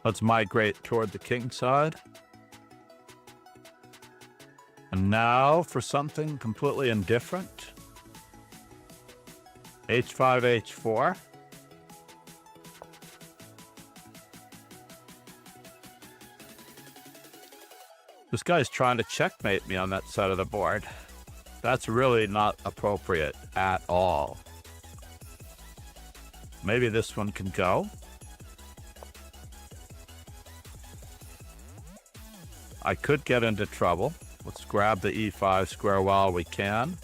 Let's migrate toward the king side. And now for something completely indifferent. H5, H4. This guy's trying to checkmate me on that side of the board. That's really not appropriate at all. Maybe this one can go. I could get into trouble. Let's grab the E5 square while we can.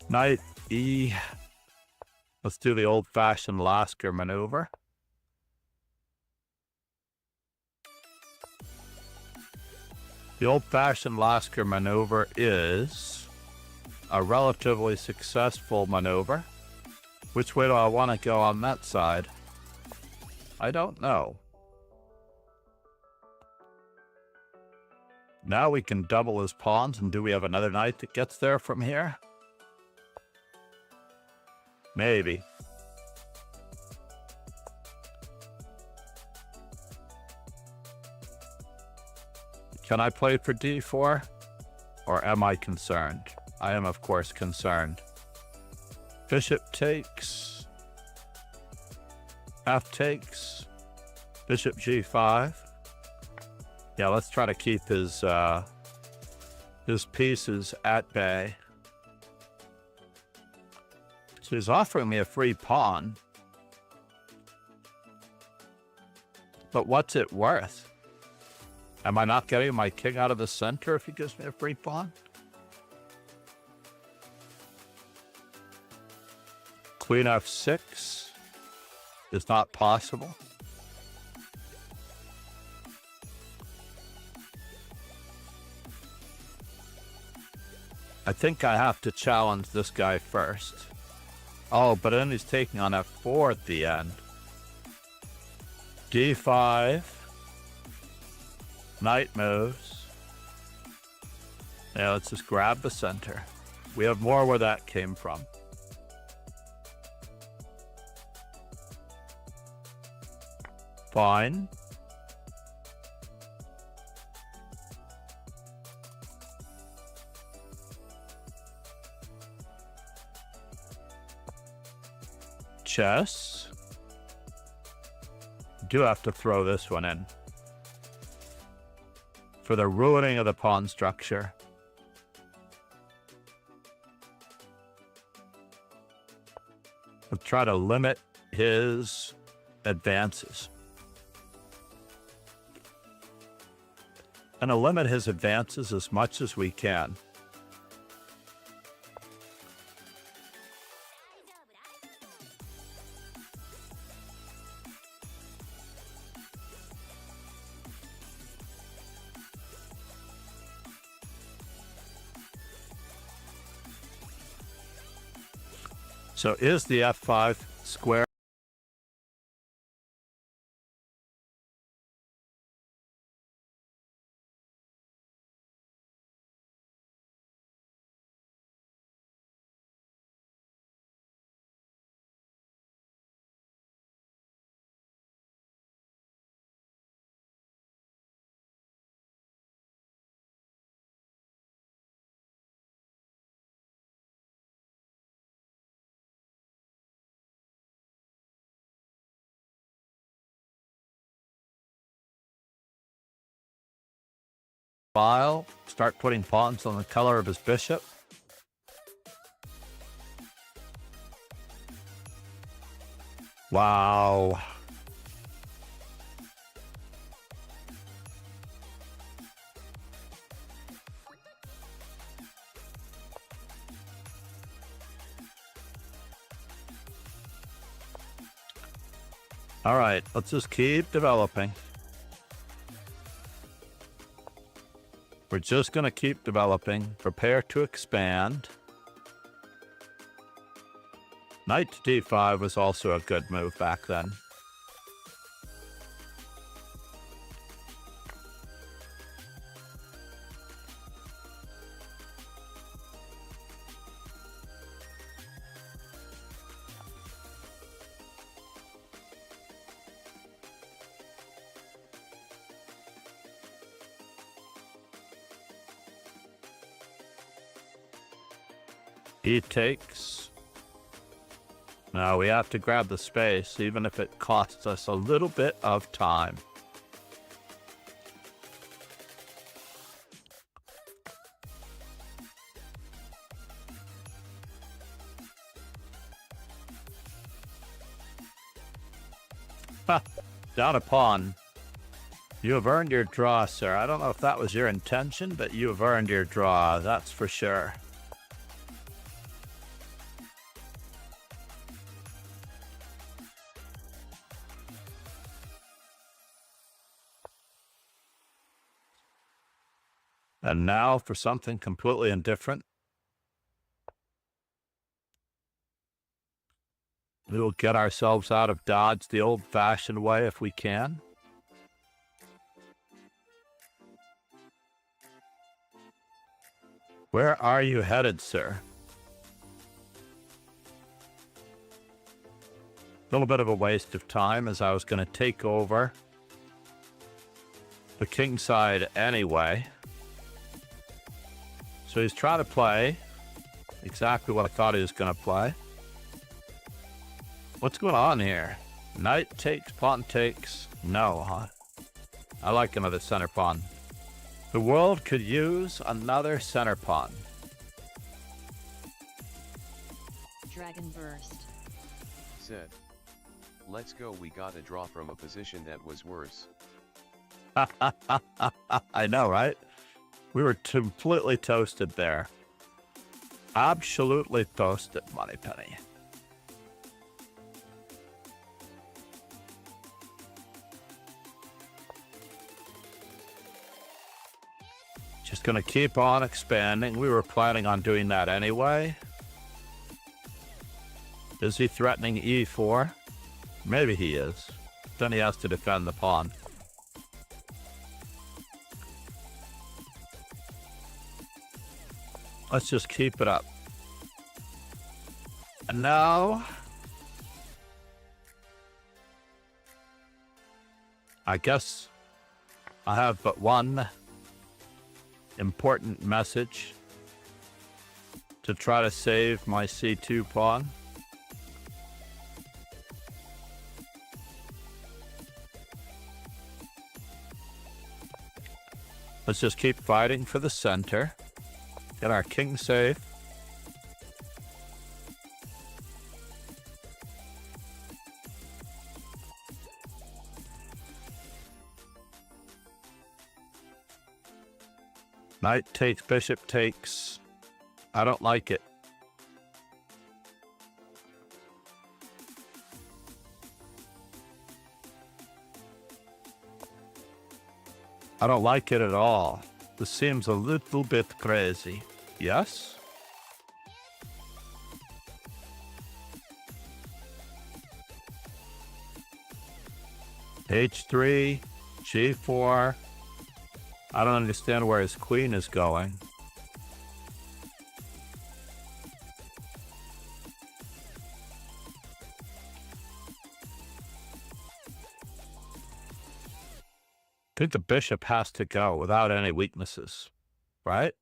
Knight E. Let's do the old-fashioned Lasker maneuver. The old-fashioned Lasker maneuver is a relatively successful maneuver. Which way do I want to go on that side? I don't know. Now we can double his pawns, and do we have another knight that gets there from here? Maybe. Can I play for d4? Or am I concerned? I am, of course, concerned. Bishop takes. F takes. Bishop g5. Yeah, let's try to keep his pieces at bay. So he's offering me a free pawn. But what's it worth? Am I not getting my king out of the center if he gives me a free pawn? Queen f6 is not possible. I think I have to challenge this guy first. Oh, but then he's taking on f4 at the end. d5. Knight moves. Yeah, let's just grab the center. We have more where that came from. Fine. Chess. Do have to throw this one in. For the ruining of the pawn structure. We'll try to limit his advances. And to limit his advances as much as we can. So is the f5 square? File, start putting pawns on the color of his bishop. Wow. All right, let's just keep developing. We're just going to keep developing. Prepare to expand. Knight to d5 was also a good move back then. He takes. Now we have to grab the space, even if it costs us a little bit of time. Ha! Down a pawn. You have earned your draw, sir. I don't know if that was your intention, but you have earned your draw, that's for sure. And now for something completely indifferent. We will get ourselves out of Dodge the old-fashioned way if we can. Where are you headed, sir? A little bit of a waste of time, as I was going to take over the king side anyway. So he's trying to play exactly what I thought he was going to play. What's going on here? Knight takes, pawn takes. No, huh? I like another center pawn. The world could use another center pawn. Dragon Burst. Said. Let's go, we got a draw from a position that was worse. I know, right? We were completely toasted there. Absolutely toasted, Moneypenny. Just gonna keep on expanding. We were planning on doing that anyway. Is he threatening e4? Maybe he is. Then he has to defend the pawn. Let's just keep it up. And now, I guess I have but one important message to try to save my c2 pawn. Let's just keep fighting for the center. Get our king safe. Knight takes, bishop takes. I don't like it. I don't like it at all. This seems a little bit crazy. Yes? H3, G4. I don't understand where his queen is going. I think the bishop has to go without any weaknesses, right?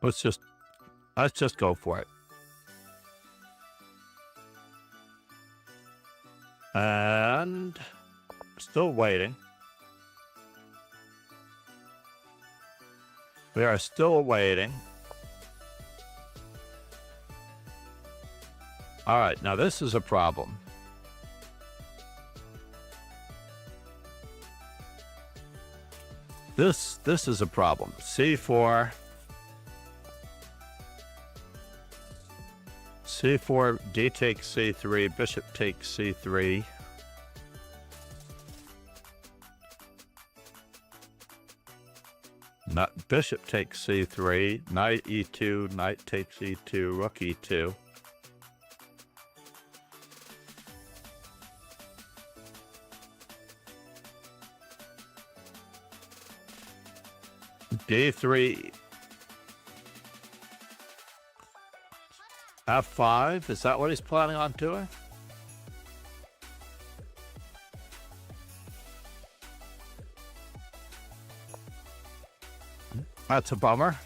Let's just go for it. And still waiting. We are still waiting. All right, now this is a problem. This is a problem. C4. C4, D takes C3, bishop takes C3. Bishop takes C3, knight E2, knight takes E2, rook E2. D3. F5, is that what he's planning on doing? That's a bummer.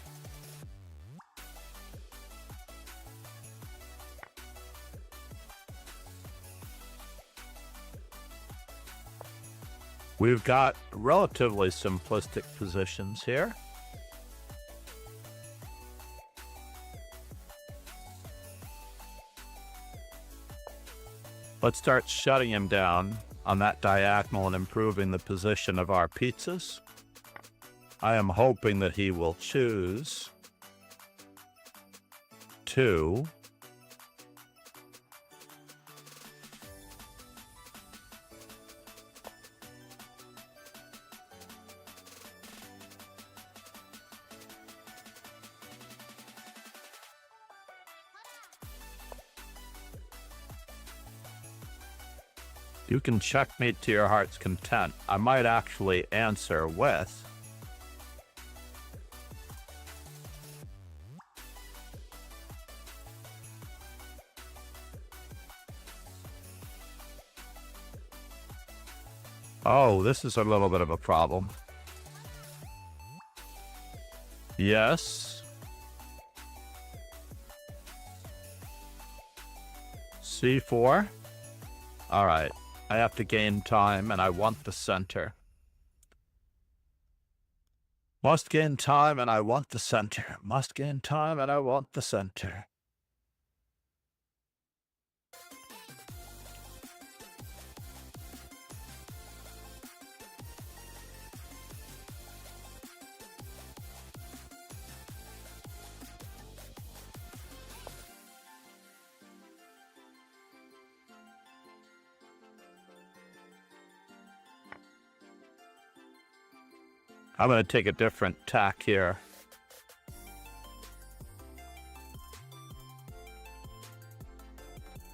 We've got relatively simplistic positions here. Let's start shutting him down on that diagonal and improving the position of our pizzas. I am hoping that he will choose 2. You can checkmate to your heart's content. I might actually answer with oh, this is a little bit of a problem. Yes. C4. All right. I have to gain time, and I want the center. Must gain time, and I want the center. Must gain time, and I want the center. I'm going to take a different tack here.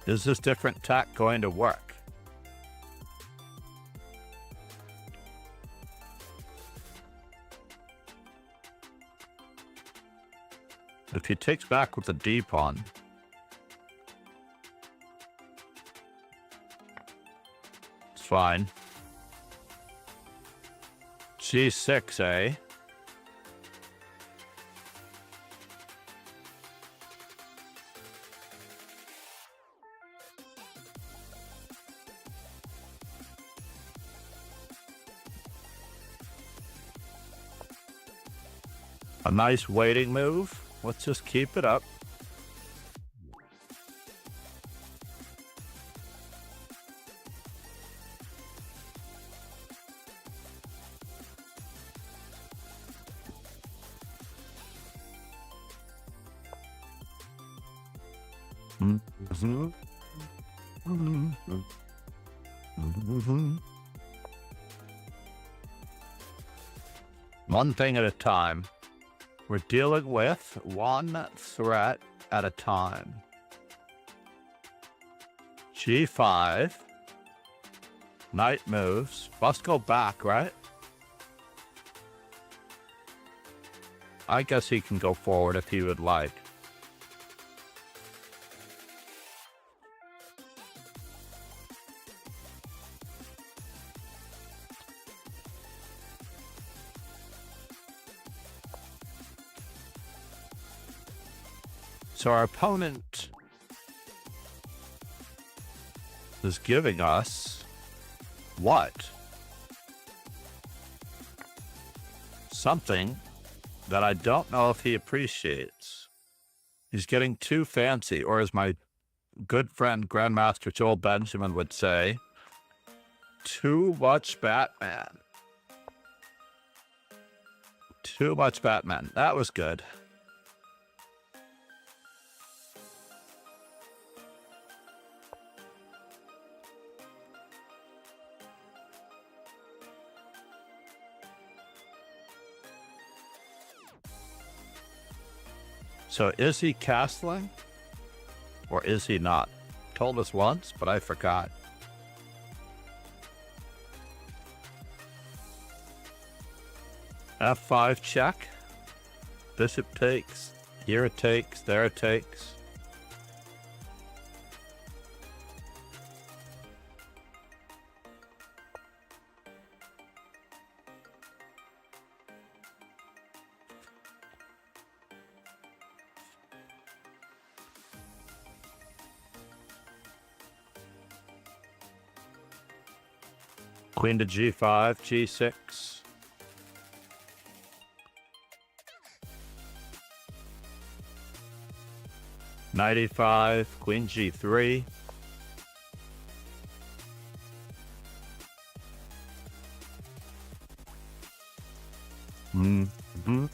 Is this different tack going to work? If he takes back with the D pawn, it's fine. G6, eh? A nice waiting move. Let's just keep it up. One thing at a time. We're dealing with one threat at a time. G5. Knight moves. Must go back, right? I guess he can go forward if he would like. So our opponent is giving us what? Something that I don't know if he appreciates. He's getting too fancy, or as my good friend Grandmaster Joel Benjamin would say, too much Batman. Too much Batman. That was good. So is he castling? Or is he not? Told us once, but I forgot. F5 check. Bishop takes. Here it takes. There it takes. Queen to G5, G6. Knight E5, Queen G3. Mm-hmm.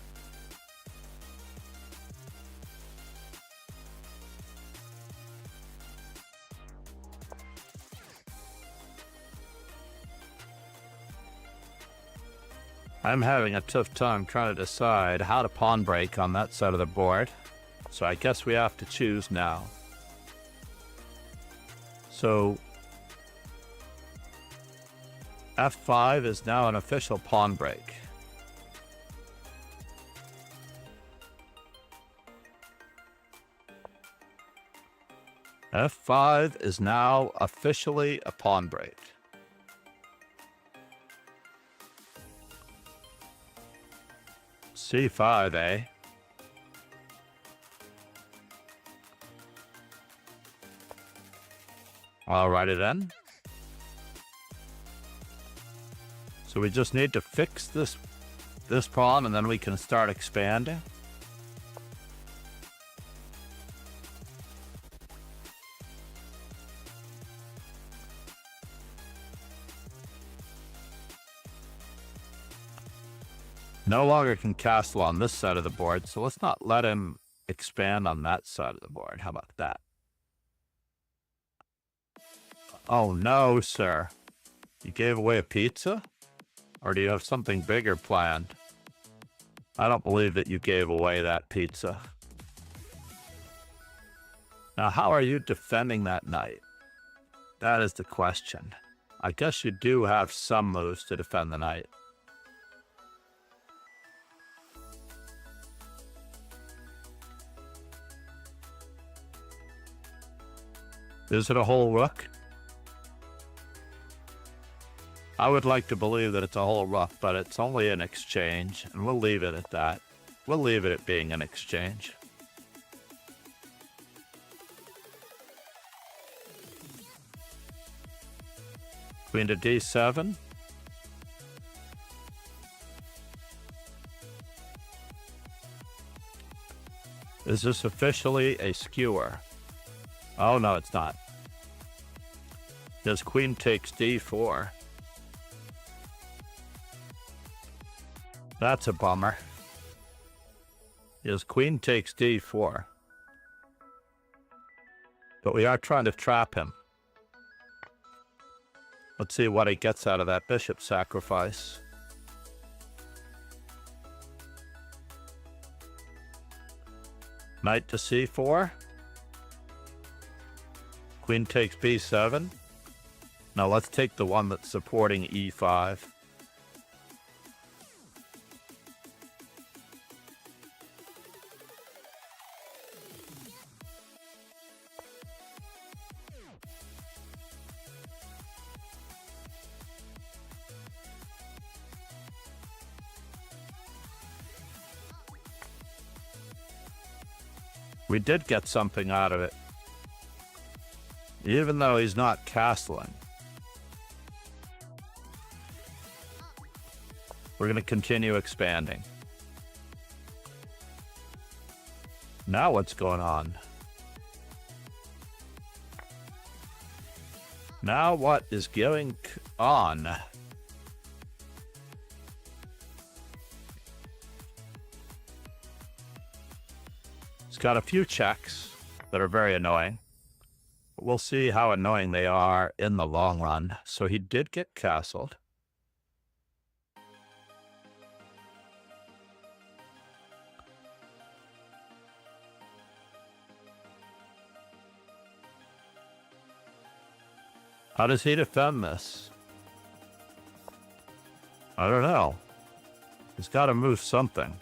I'm having a tough time trying to decide how to pawn break on that side of the board. So I guess we have to choose now. So F5 is now an official pawn break. F5 is now officially a pawn break. C5, eh? Alrighty then. So we just need to fix this pawn and then we can start expanding. No longer can castle on this side of the board, so let's not let him expand on that side of the board. How about that? Oh no, sir. You gave away a pizza? Or do you have something bigger planned? I don't believe that you gave away that pizza. Now, how are you defending that knight? That is the question. I guess you do have some moves to defend the knight. Is it a whole rook? I would like to believe that it's a whole rook, but it's only an exchange, and we'll leave it at that. We'll leave it at being an exchange. Queen to D7. Is this officially a skewer? Oh, no, it's not. His queen takes D4. That's a bummer. His queen takes D4. But we are trying to trap him. Let's see what he gets out of that bishop sacrifice. Knight to C4. Queen takes B7. Now let's take the one that's supporting E5. We did get something out of it. Even though he's not castling. We're going to continue expanding. Now what's going on? Now what is going on? It's got a few checks that are very annoying. We'll see how annoying they are in the long run. So he did get castled. How does he defend this? I don't know. He's got to move something.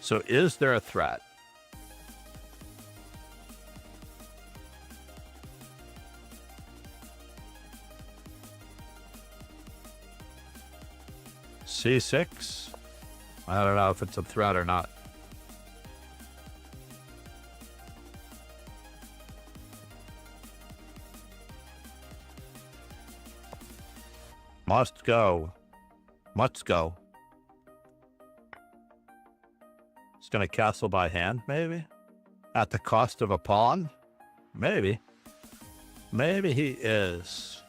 So is there a threat? C6? I don't know if it's a threat or not. Must go. Must go. He's gonna castle by hand, maybe? At the cost of a pawn? Maybe. Maybe he is.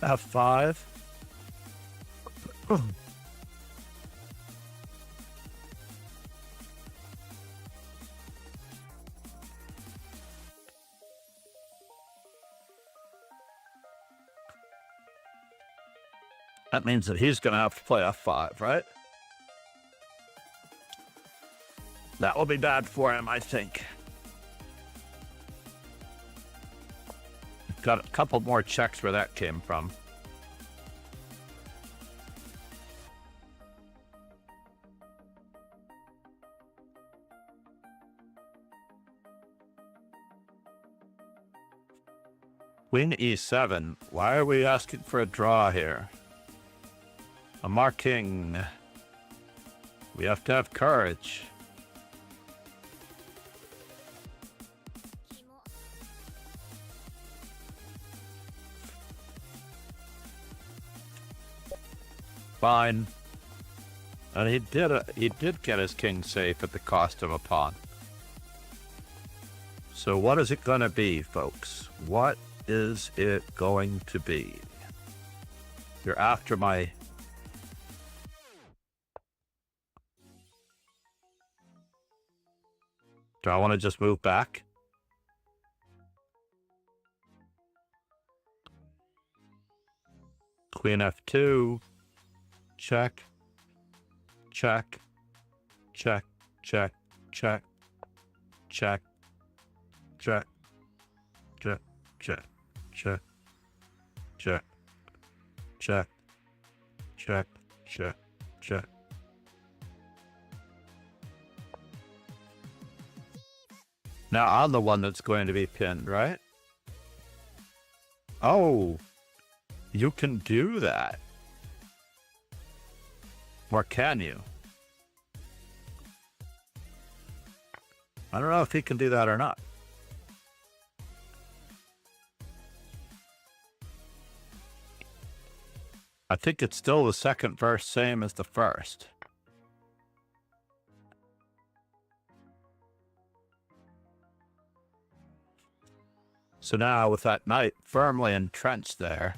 F5. That means that he's going to have to play F5, right? That will be bad for him, I think. Got a couple more checks where that came from. Queen E7. Why are we asking for a draw here? A marking. We have to have courage. Fine. And he did get his king safe at the cost of a pawn. So what is it gonna be, folks? What is it going to be? You're after my... Do I want to just move back? Queen F2. Check. Check. Check. Check. Check. Check. Check. Check. Check. Check. Check. Check. Check. Check. Check. Now I'm the one that's going to be pinned, right? Oh, you can do that. Or can you? I don't know if he can do that or not. I think it's still the second verse, same as the first. So now with that knight firmly entrenched there,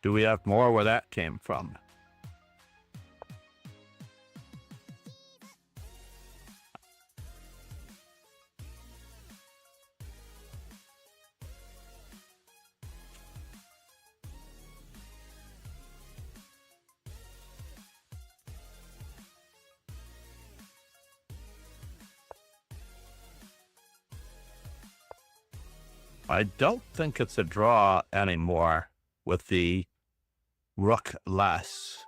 do we have more where that came from? I don't think it's a draw anymore with the rook less.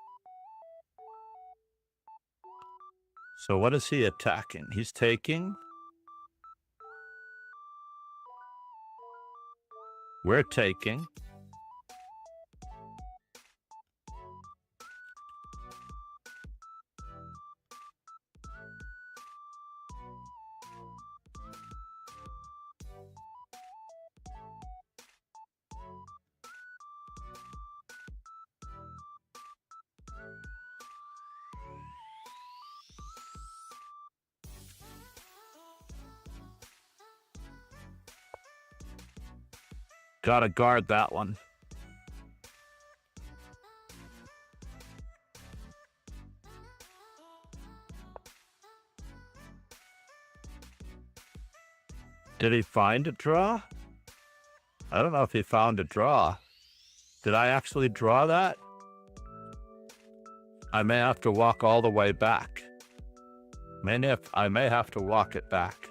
So what is he attacking? He's taking. We're taking. Gotta guard that one. Did he find a draw? I don't know if he found a draw. Did I actually draw that? I may have to walk all the way back. I may have to walk it back.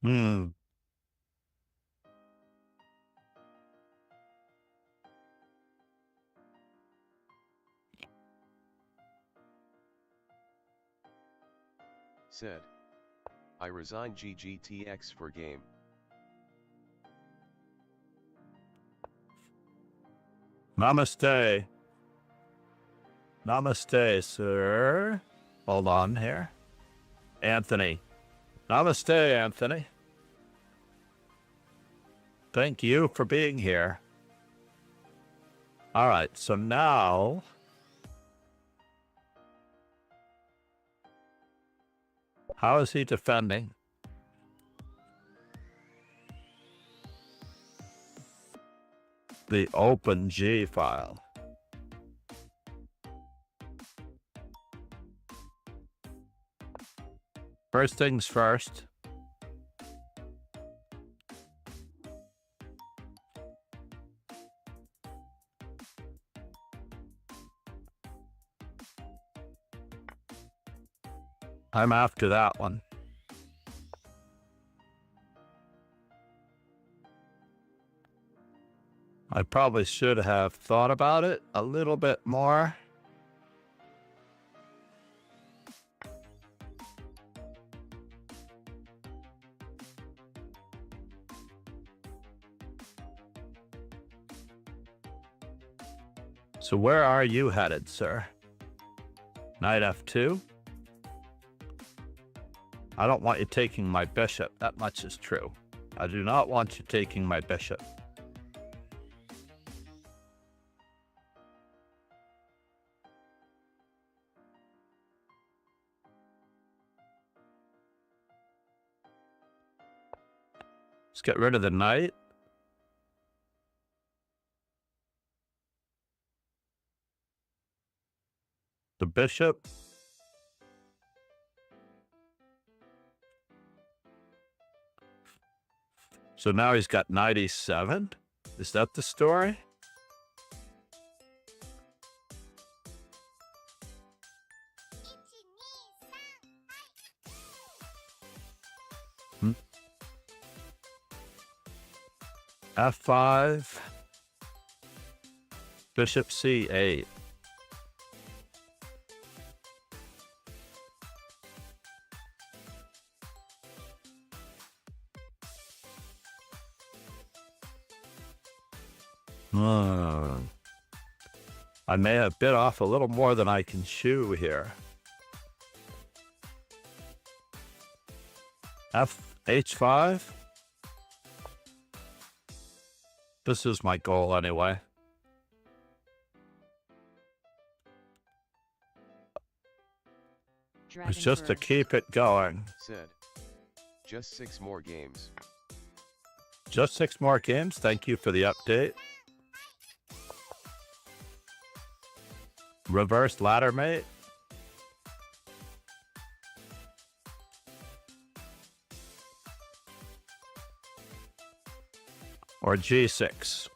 Hmm. Said. I resign GGTX for game. Namaste. Namaste, sir. Hold on here. Anthony. Namaste, Anthony. Thank you for being here. All right, so now... How is he defending? The open G file. First things first. I'm after that one. I probably should have thought about it a little bit more. So where are you headed, sir? Knight f2? I don't want you taking my bishop. That much is true. I do not want you taking my bishop. Let's get rid of the knight. The bishop. So now he's got knight e7. Is that the story? F5. Bishop c8. I may have bit off a little more than I can chew here. H5. This is my goal anyway. It's just to keep it going. Said. Just 6 more games. Just 6 more games. Thank you for the update. Reverse ladder mate. Or G6.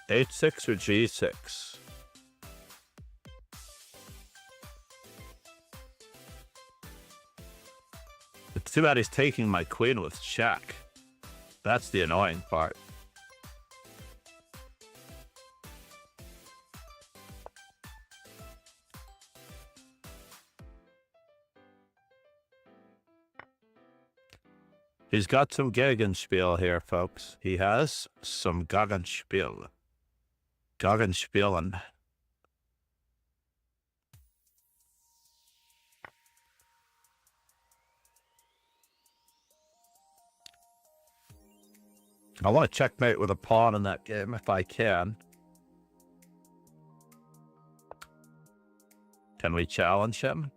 H6 or G6. It's too bad he's taking my queen with check. That's the annoying part. He's got some Gegenspiel here, folks. He has some Gegenspiel. Gegenspielen. I want to checkmate with a pawn in that game if I can. Can we challenge him?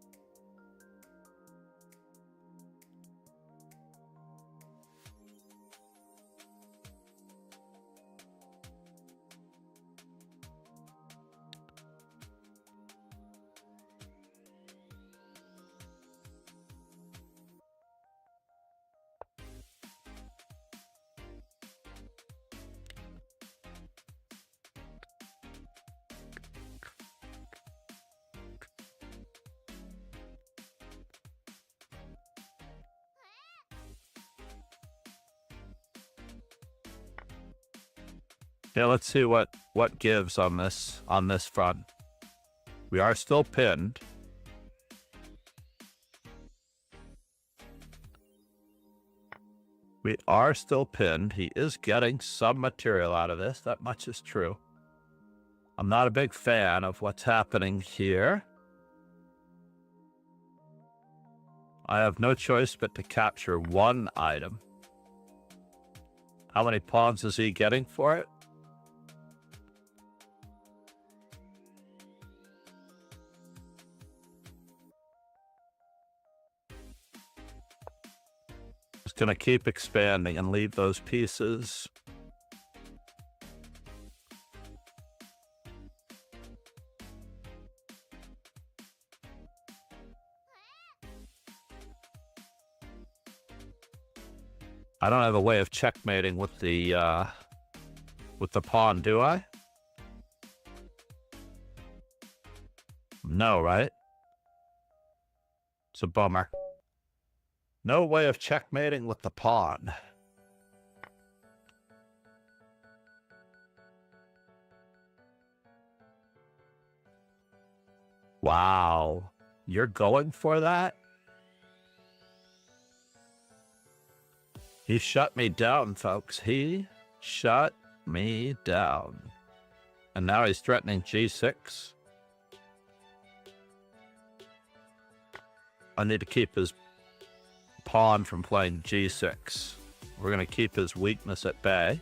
Yeah, let's see what gives on this front. We are still pinned. We are still pinned. He is getting some material out of this. That much is true. I'm not a big fan of what's happening here. I have no choice but to capture one item. How many pawns is he getting for it? Just gonna keep expanding and leave those pieces. I don't have a way of checkmating with the pawn, do I? No, right? It's a bummer. No way of checkmating with the pawn. Wow. You're going for that? He shut me down, folks. He shut me down. And now he's threatening G6. I need to keep his pawn from playing G6. We're going to keep his weakness at bay.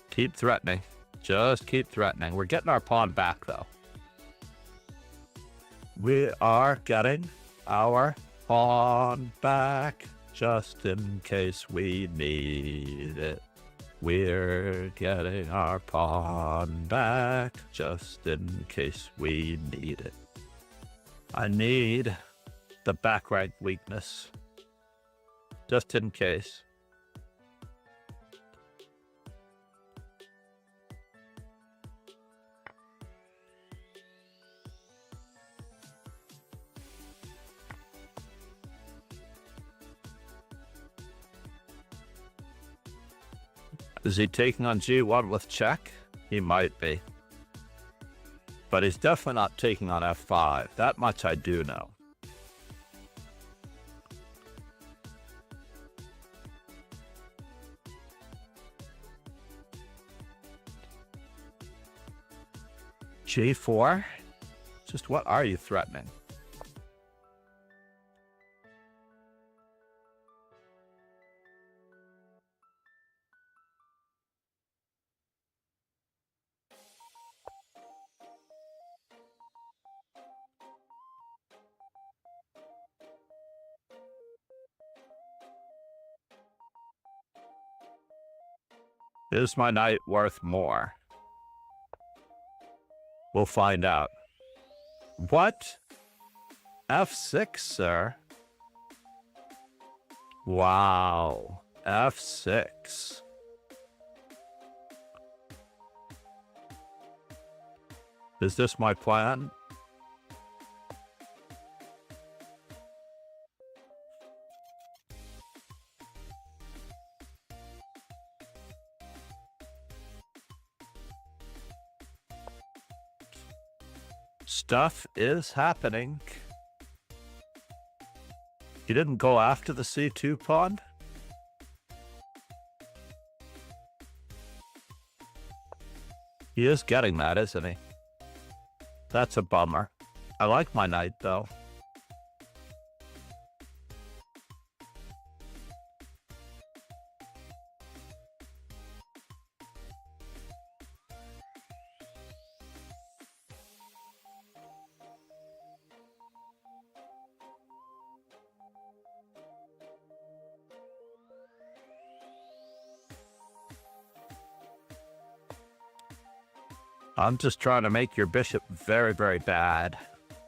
Keep threatening. Just keep threatening. We're getting our pawn back, though. We are getting our pawn back just in case we need it. We're getting our pawn back just in case we need it. I need the back rank weakness just in case. Is he taking on G1 with check? He might be. But he's definitely not taking on F5. That much I do know. G4? Just what are you threatening? Is my knight worth more? We'll find out. What? F6, sir? Wow. F6. Is this my plan? Stuff is happening. He didn't go after the C2 pawn? He is getting that, isn't he? That's a bummer. I like my knight, though. I'm just trying to make your bishop very, very bad.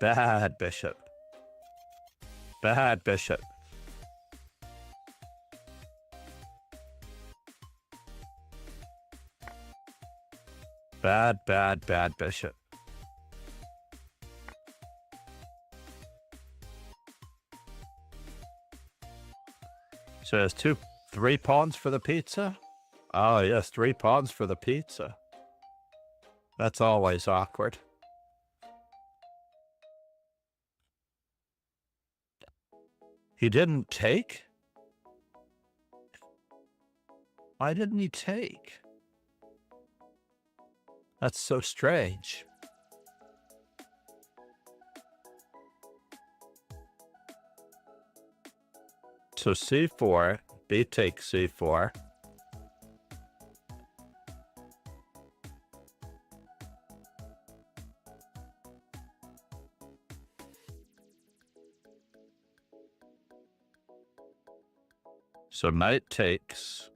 Bad bishop. Bad bishop. Bad, bad, bad bishop. So there's 3 pawns for the pizza? Oh, yes, 3 pawns for the pizza. That's always awkward. He didn't take? Why didn't he take? That's so strange. So c4, b takes c4. So knight takes.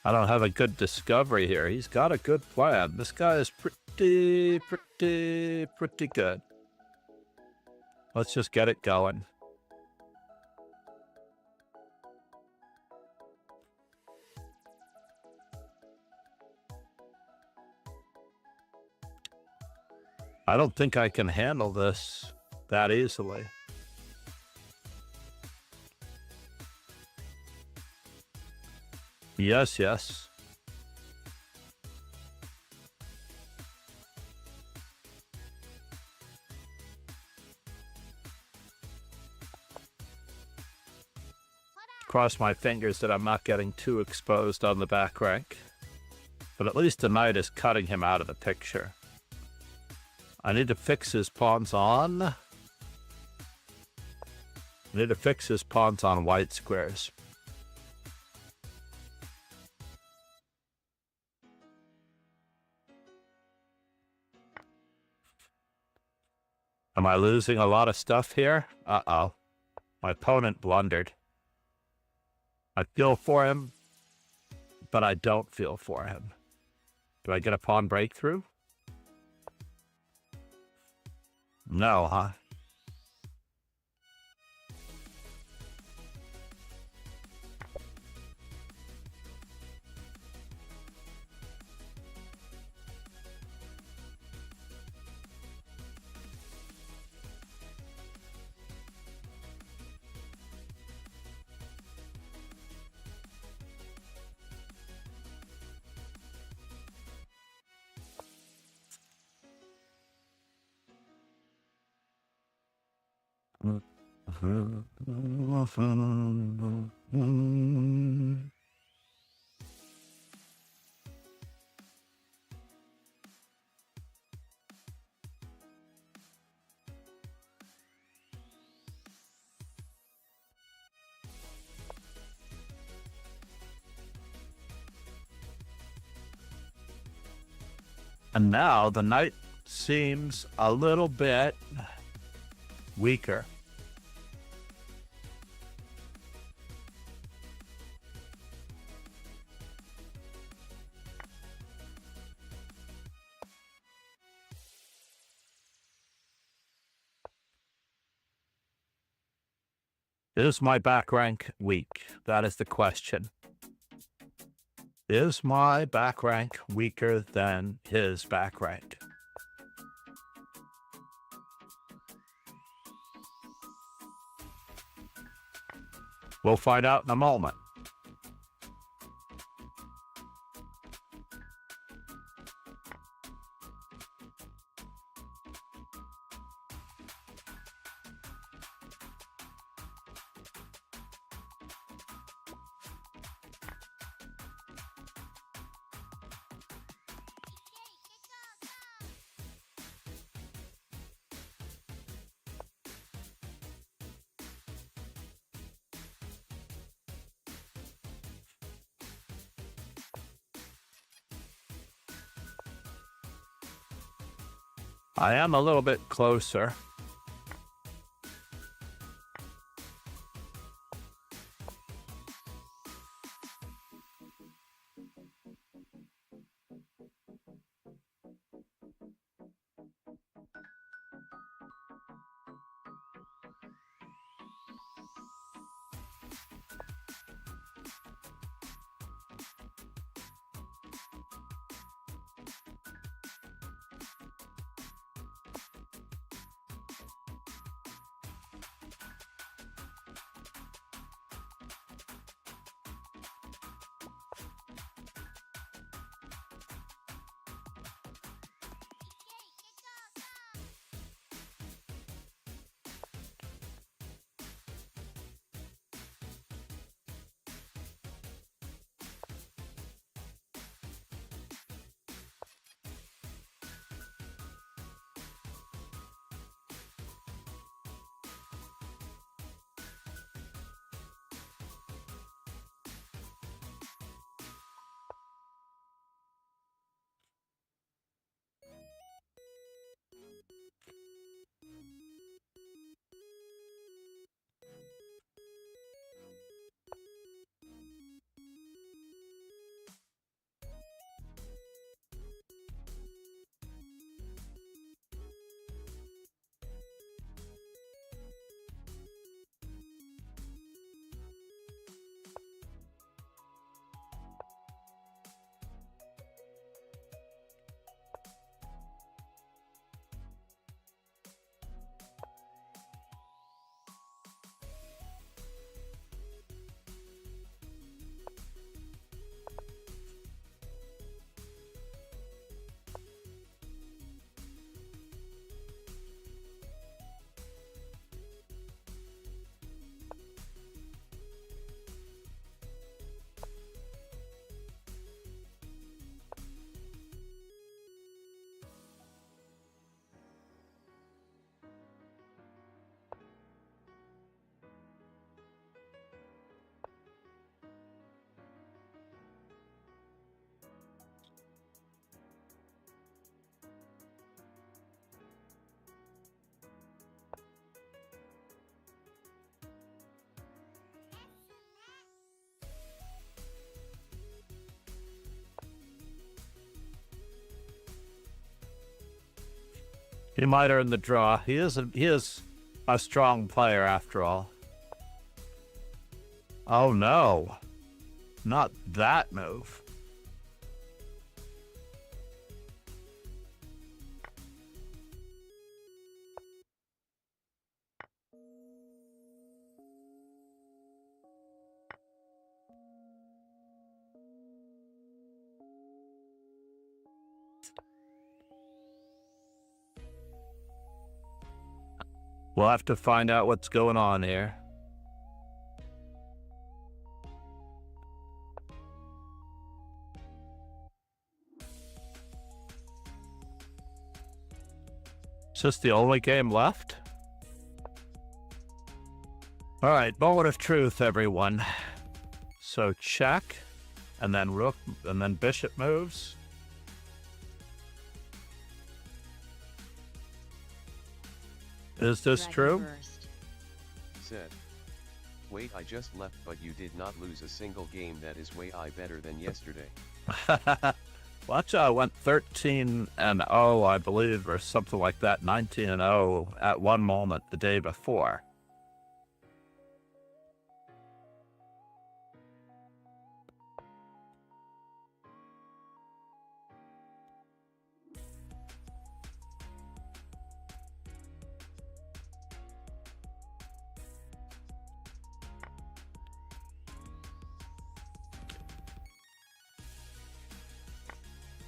I don't have a good discovery here. He's got a good plan. This guy is pretty good. Let's just get it going. I don't think I can handle this that easily. Yes, yes. Cross my fingers that I'm not getting too exposed on the back rank. But at least the knight is cutting him out of the picture. I need to fix his pawns on. I need to fix his pawns on white squares. Am I losing a lot of stuff here? Uh-oh. My opponent blundered. I feel for him, but I don't feel for him. Do I get a pawn breakthrough? No, huh? And now the knight seems a little bit weaker. Is my back rank weak? That is the question. Is my back rank weaker than his back rank? We'll find out in a moment. I am a little bit closer. He might earn the draw. He is a strong player after all. Oh no. Not that move. We'll have to find out what's going on here. Is this the only game left? All right, moment of truth, everyone. So check, and then rook, and then bishop moves. Is this Dragon true? burst. Said. Wait, I just left, but you did not lose a single game. That is way better than yesterday. Watch, I went 13-0, I believe, or something like that, 19-0 at one moment the day before.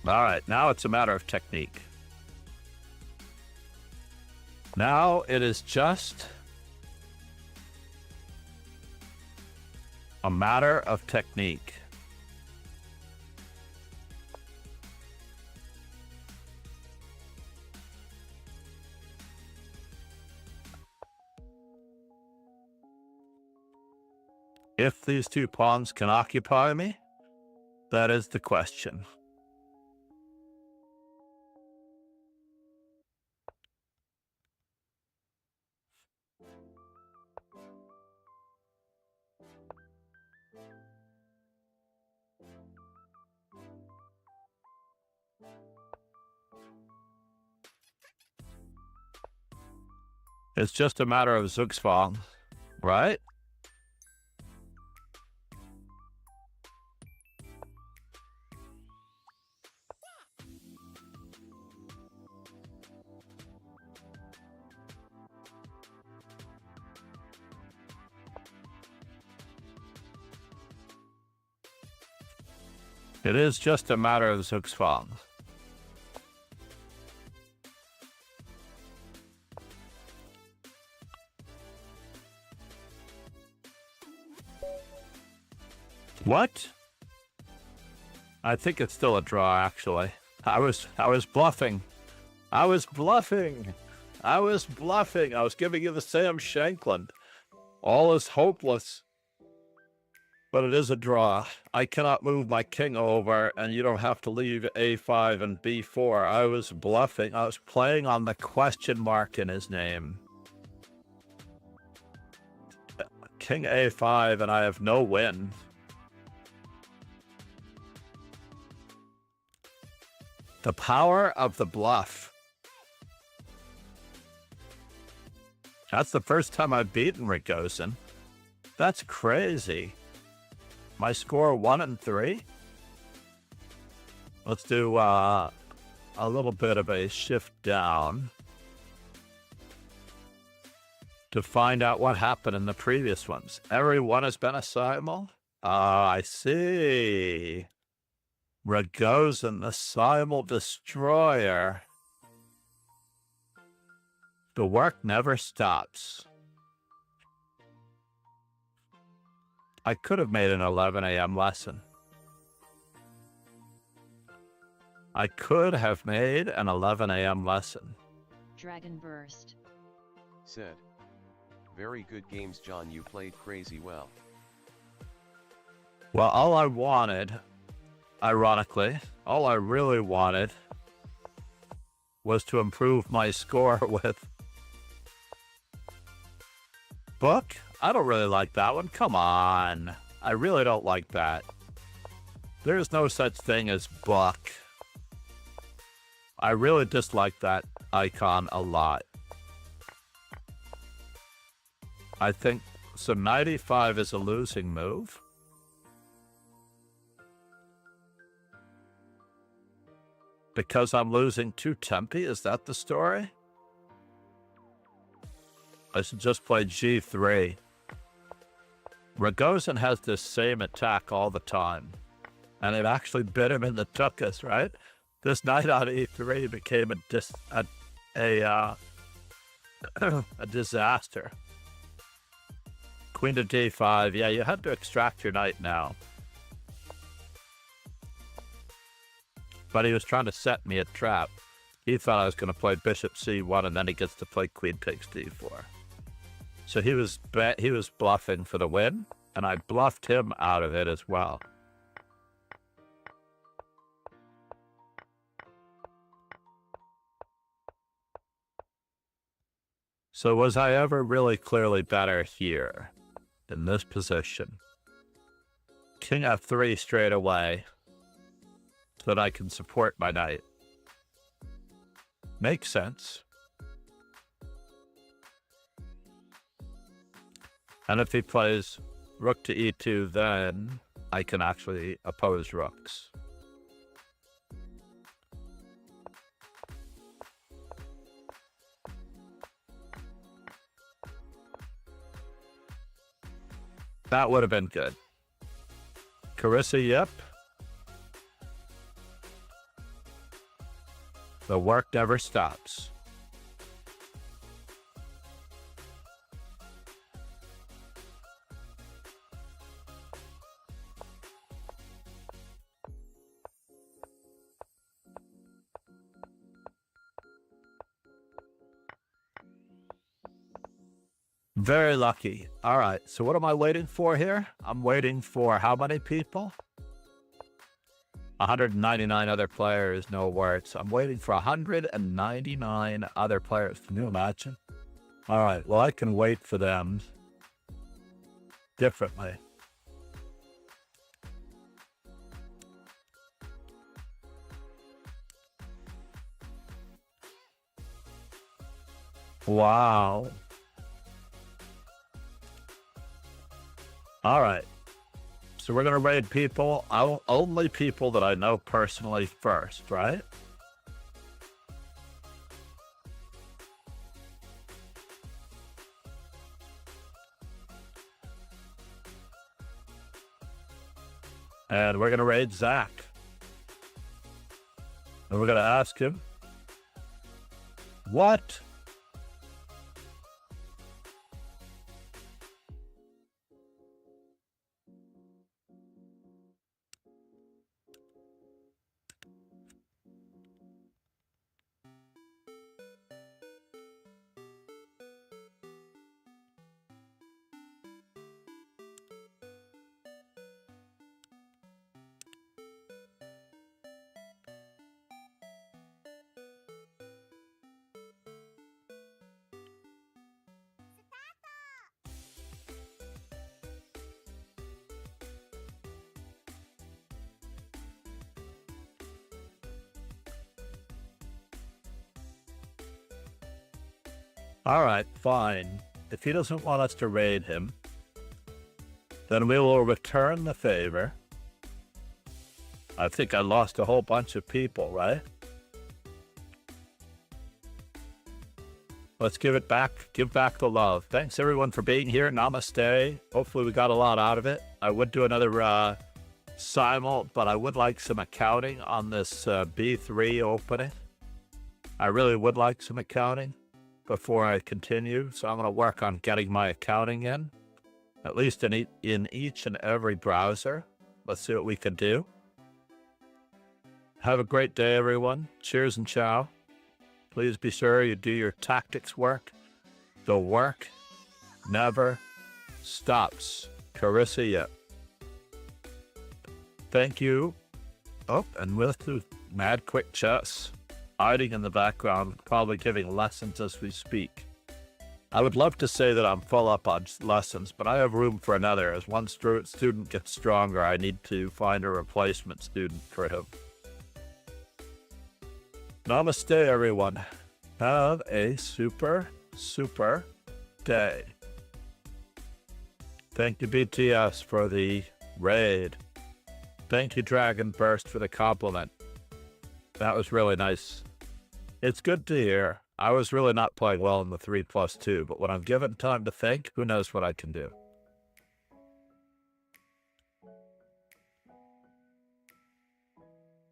All right, now it's a matter of technique. Now it is just a matter of technique. If these two pawns can occupy me, that is the question. It's just a matter of Zugzwang, right? It is just a matter of Zugzwang. What? I think it's still a draw, actually. I was bluffing. I was bluffing. I was giving you the Sam Shankland. All is hopeless. But it is a draw. I cannot move my king over, and you don't have to leave a5 and b4. I was bluffing. I was playing on the question mark in his name. King a5, and I have no win. The power of the bluff. That's the first time I've beaten Rigosen. That's crazy. My score 1-3. Let's do a little bit of a shift down to find out what happened in the previous ones. Everyone has been a simul? I see. Rigosen, the simul destroyer. The work never stops. I could have made an 11 a.m. lesson. I could have made an 11 a.m. lesson. Dragon burst. Said. Very good games, John. You played crazy well. Well, all I wanted, ironically, all I really wanted was to improve my score with Book. I don't really like that one. Come on. I really don't like that. There's no such thing as Buck. I really dislike that icon a lot. I think, so knight e5 is a losing move. Because I'm losing 2 tempi, is that the story? I should just play g3. Rogozin has this same attack all the time. And it actually bit him in the tuchus, right? This knight on e3 became a disaster. Queen to d5. Yeah, you had to extract your knight now. But he was trying to set me a trap. He thought I was going to play bishop c1, and then he gets to play queen takes d4. So he was bluffing for the win, and I bluffed him out of it as well. So was I ever really clearly better here in this position? King f3 straight away so that I can support my knight. Makes sense. And if he plays rook to e2, then I can actually oppose rooks. That would have been good. Carissa, yep. The work never stops. Very lucky. All right, so what am I waiting for here? I'm waiting for how many people? 199 other players, no words. I'm waiting for 199 other players. Can you imagine? All right, well, I can wait for them differently. Wow. All right. So we're going to raid people, only people that I know personally first, right? And we're going to raid Zach. And we're going to ask him, what? All right, fine. If he doesn't want us to raid him, then we will return the favor. I think I lost a whole bunch of people, right? Let's give it back. Give back the love. Thanks, everyone, for being here. Namaste. Hopefully we got a lot out of it. I would do another simul, but I would like some accounting on this B3 opening. I really would like some accounting before I continue, so I'm going to work on getting my accounting in, at least in each and every browser. Let's see what we can do. Have a great day, everyone. Cheers and ciao. Please be sure you do your tactics work. The work never stops. Carissa, yep. Thank you. Oh, and with the mad quick chess hiding in the background, probably giving lessons as we speak. I would love to say that I'm full up on lessons, but I have room for another. As one student gets stronger, I need to find a replacement student for him. Namaste, everyone. Have a super, super day. Thank you, BTS, for the raid. Thank you, Dragon Burst, for the compliment. That was really nice. It's good to hear. I was really not playing well in the 3+2, but when I'm given time to think, who knows what I can do.